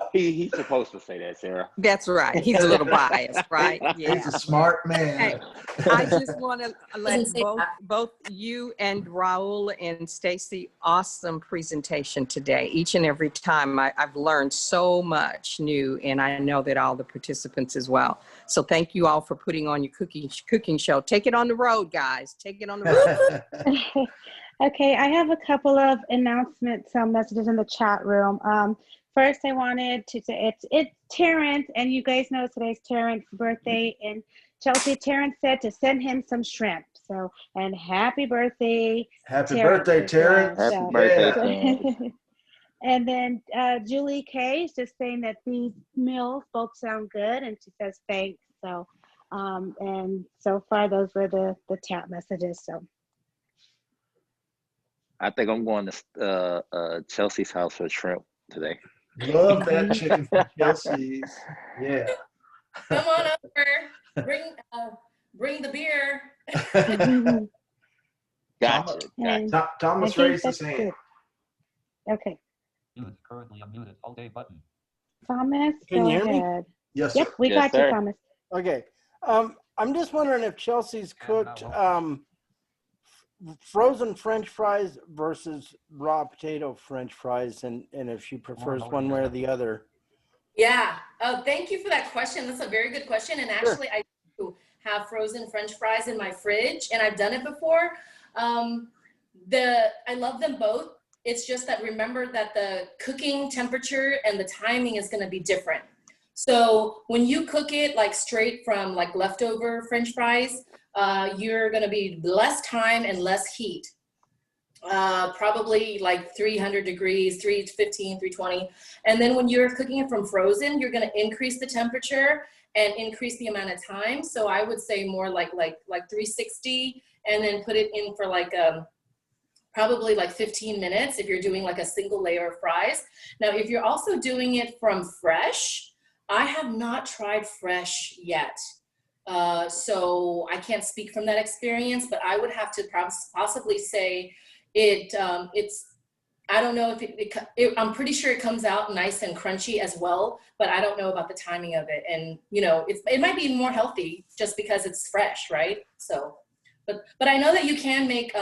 supposed to say that, Sarah. That's right. He's a little biased, right? Yeah. He's a smart man. Hey, I just want to let Doesn't say that. both you and Raul and Stacie, awesome presentation today. Each and every time I've learned so much new, and I know that all the participants as well. So thank you all for putting on your cooking show. Take it on the road, guys. Take it on the road. Okay, I have a couple of announcements, some messages in the chat room. First, I wanted to say it's Terrence, and you guys know today's Terrence's birthday. And Chelsea, Terrence said to send him some shrimp. So, and happy birthday, Happy Terrence, birthday, as well. Terrence. Happy So- birthday, Yeah. Terrence. And then Julie K is just saying that these meals both sound good, and she says thanks. So, and so far those were the chat messages. So. I think I'm going to Chelsea's house for shrimp today. Love that chicken from Chelsea's. Yeah. Come on over. Bring the beer. Gotcha. And Thomas I think raised his that's hand. good. Okay. Currently unmuted. Alt-A button. Thomas, Can go you hear me? ahead. Yes, Yep, sir. we Yes, got you, sir. Thomas. Okay. I'm just wondering if Chelsea's cooked frozen French fries versus raw potato French fries, and if she prefers one way or the other. Yeah. Thank you for that question. That's a very good question. And actually, I do have frozen French fries in my fridge, and I've done it before. I love them both. It's just that remember that the cooking temperature and the timing is going to be different. So when you cook it like straight from like leftover French fries, you're going to be less time and less heat. Probably like 300 degrees, 315, 320. And then when you're cooking it from frozen, you're going to increase the temperature and increase the amount of time. So I would say more like 360, and then put it in for like probably like 15 minutes if you're doing like a single layer of fries. Now, if you're also doing it from fresh, I have not tried fresh yet. So I can't speak from that experience, but I would have to possibly say it's, I don't know if I'm pretty sure it comes out nice and crunchy as well, but I don't know about the timing of it. And, it might be more healthy just because it's fresh, right? So, but I know that you can make,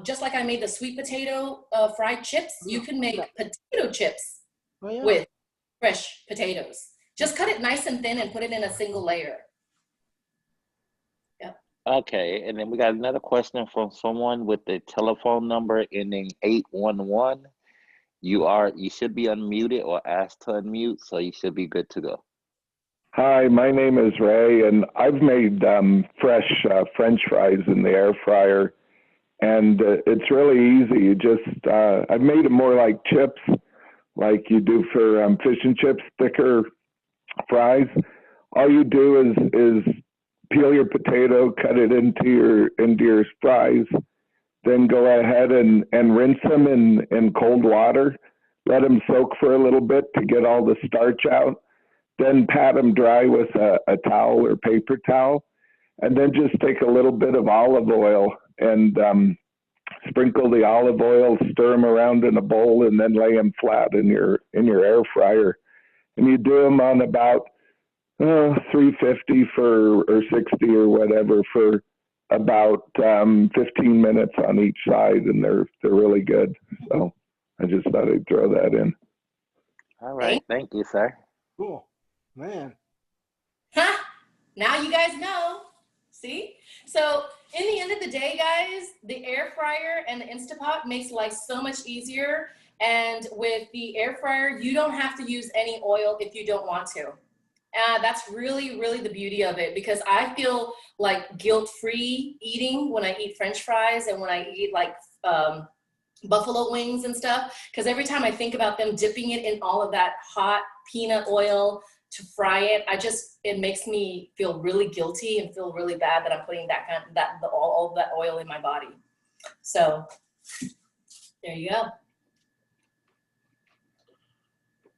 just like I made the sweet potato fried chips, you can make potato chips with fresh potatoes. Just cut it nice and thin and put it in a single layer. Yeah. Okay, and then we got another question from someone with the telephone number ending 811. You should be unmuted or asked to unmute, so you should be good to go. Hi, my name is Ray, and I've made fresh French fries in the air fryer, and it's really easy. You just I've made it more like chips, like you do for fish and chips, thicker fries. All you do is peel your potato, cut it into your fries, then go ahead and rinse them in cold water. Let them soak for a little bit to get all the starch out. Then pat them dry with a towel or paper towel, and then just take a little bit of olive oil and sprinkle the olive oil, stir them around in a bowl, and then lay them flat in your air fryer. And you do them on about 350 or 60 or whatever for about 15 minutes on each side, and they're really good. So I just thought I'd throw that in. All right, thank you, sir. Cool, man. Huh? Now you guys know. See? So in the end of the day, guys, the air fryer and the Instapot makes life so much easier. And with the air fryer, you don't have to use any oil if you don't want to. That's really, really the beauty of it, because I feel like guilt-free eating when I eat French fries and when I eat like buffalo wings and stuff, because every time I think about them dipping it in all of that hot peanut oil to fry it, it makes me feel really guilty and feel really bad that I'm putting all of that oil in my body. So there you go.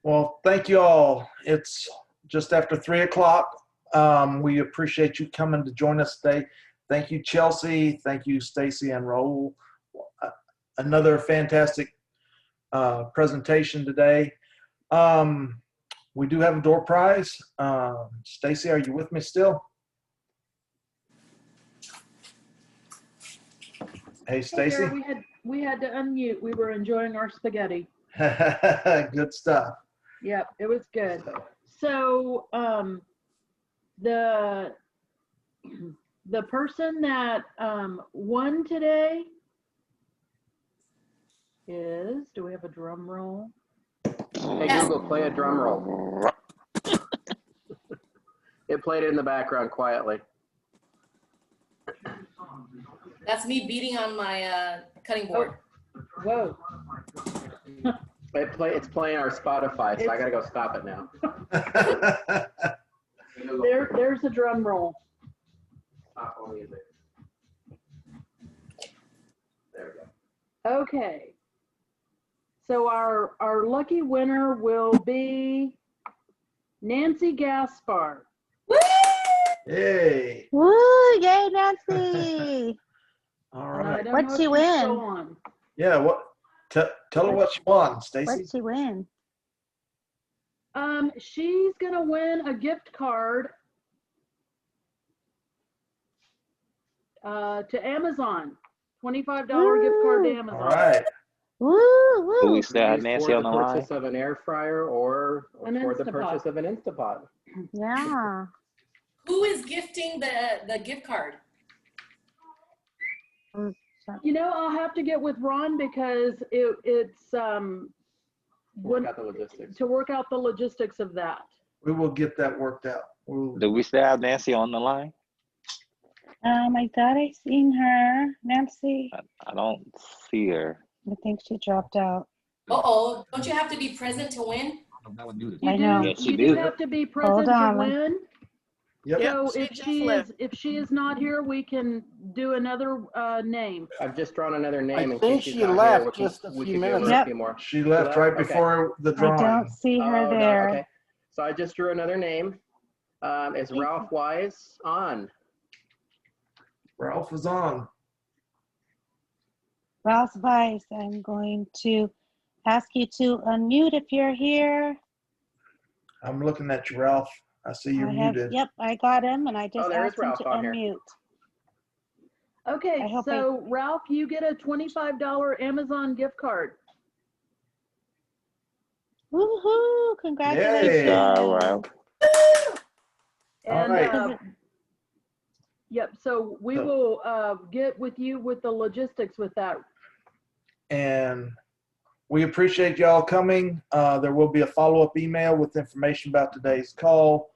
Well, thank you all. It's just after 3 o'clock. We appreciate you coming to join us today. Thank you, Chelsea. Thank you, Stacie and Raul. Another fantastic presentation today. We do have a door prize. Stacie, are you with me still? Hey, Stacie. Hey, we had to unmute. We were enjoying our spaghetti. Good stuff. Yep, it was good. So the person that won today is, do we have a drum roll? Hey Google, play a drum roll. It played it in the background quietly. That's me beating on my cutting board. Whoa. It's playing our Spotify, so I gotta go stop it now. There's a drum roll. Stop all music. There we go. Okay. So our lucky winner will be Nancy Gaspar. Hey. Woo! Yay, Nancy! All right. What'd she win? Yeah. What? Tell her what she won, Stacie. What'd she win? She's gonna win a gift card to Amazon. $25 gift card to Amazon. All right. Woo, woo. Do we still have Nancy on the line? For the purchase of an air fryer or for the purchase of an Instapot. Yeah. Who is gifting the gift card? You know, I'll have to get with Ron because it's Work out the logistics. to work out the logistics of that. We will get that worked out. Do we still have Nancy on the line? I thought I seen her. Nancy. I don't see her. I think she dropped out. Uh-oh, don't you have to be present to win? I know. Yes, You you do do. have to be present Hold to on. win. Yep. So if she is not here, we can do another name. I've just drawn another name. I think she left just a few minutes Yep. A few more. She left right before the I drawing. don't see her Oh, no, there. okay. So I just drew another name. Is Ralph Wise on? Ralph is on. Ralph Weiss, I'm going to ask you to unmute if you're here. I'm looking at you, Ralph. I see you're muted. Yep, I got him, and I just there is asked him Ralph to on here. unmute. Okay, I hope so Ralph, you get a $25 Amazon gift card. Woohoo! Congratulations. Yay. Ralph. All And, right. Yep, so we will get with you with the logistics with that. And we appreciate y'all coming. There will be a follow-up email with information about today's call.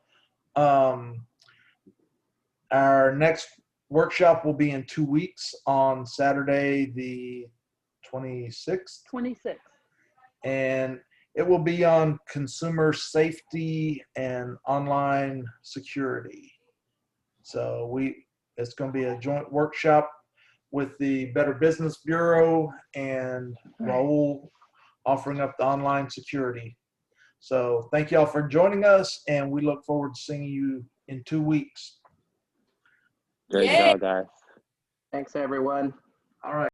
Our next workshop will be in 2 weeks on Saturday, the 26th. 26. And it will be on consumer safety and online security. So it's going to be a joint workshop with the Better Business Bureau and Raul offering up the online security. So thank y'all for joining us, and we look forward to seeing you in 2 weeks. Great job, guys. Thanks, everyone. All right.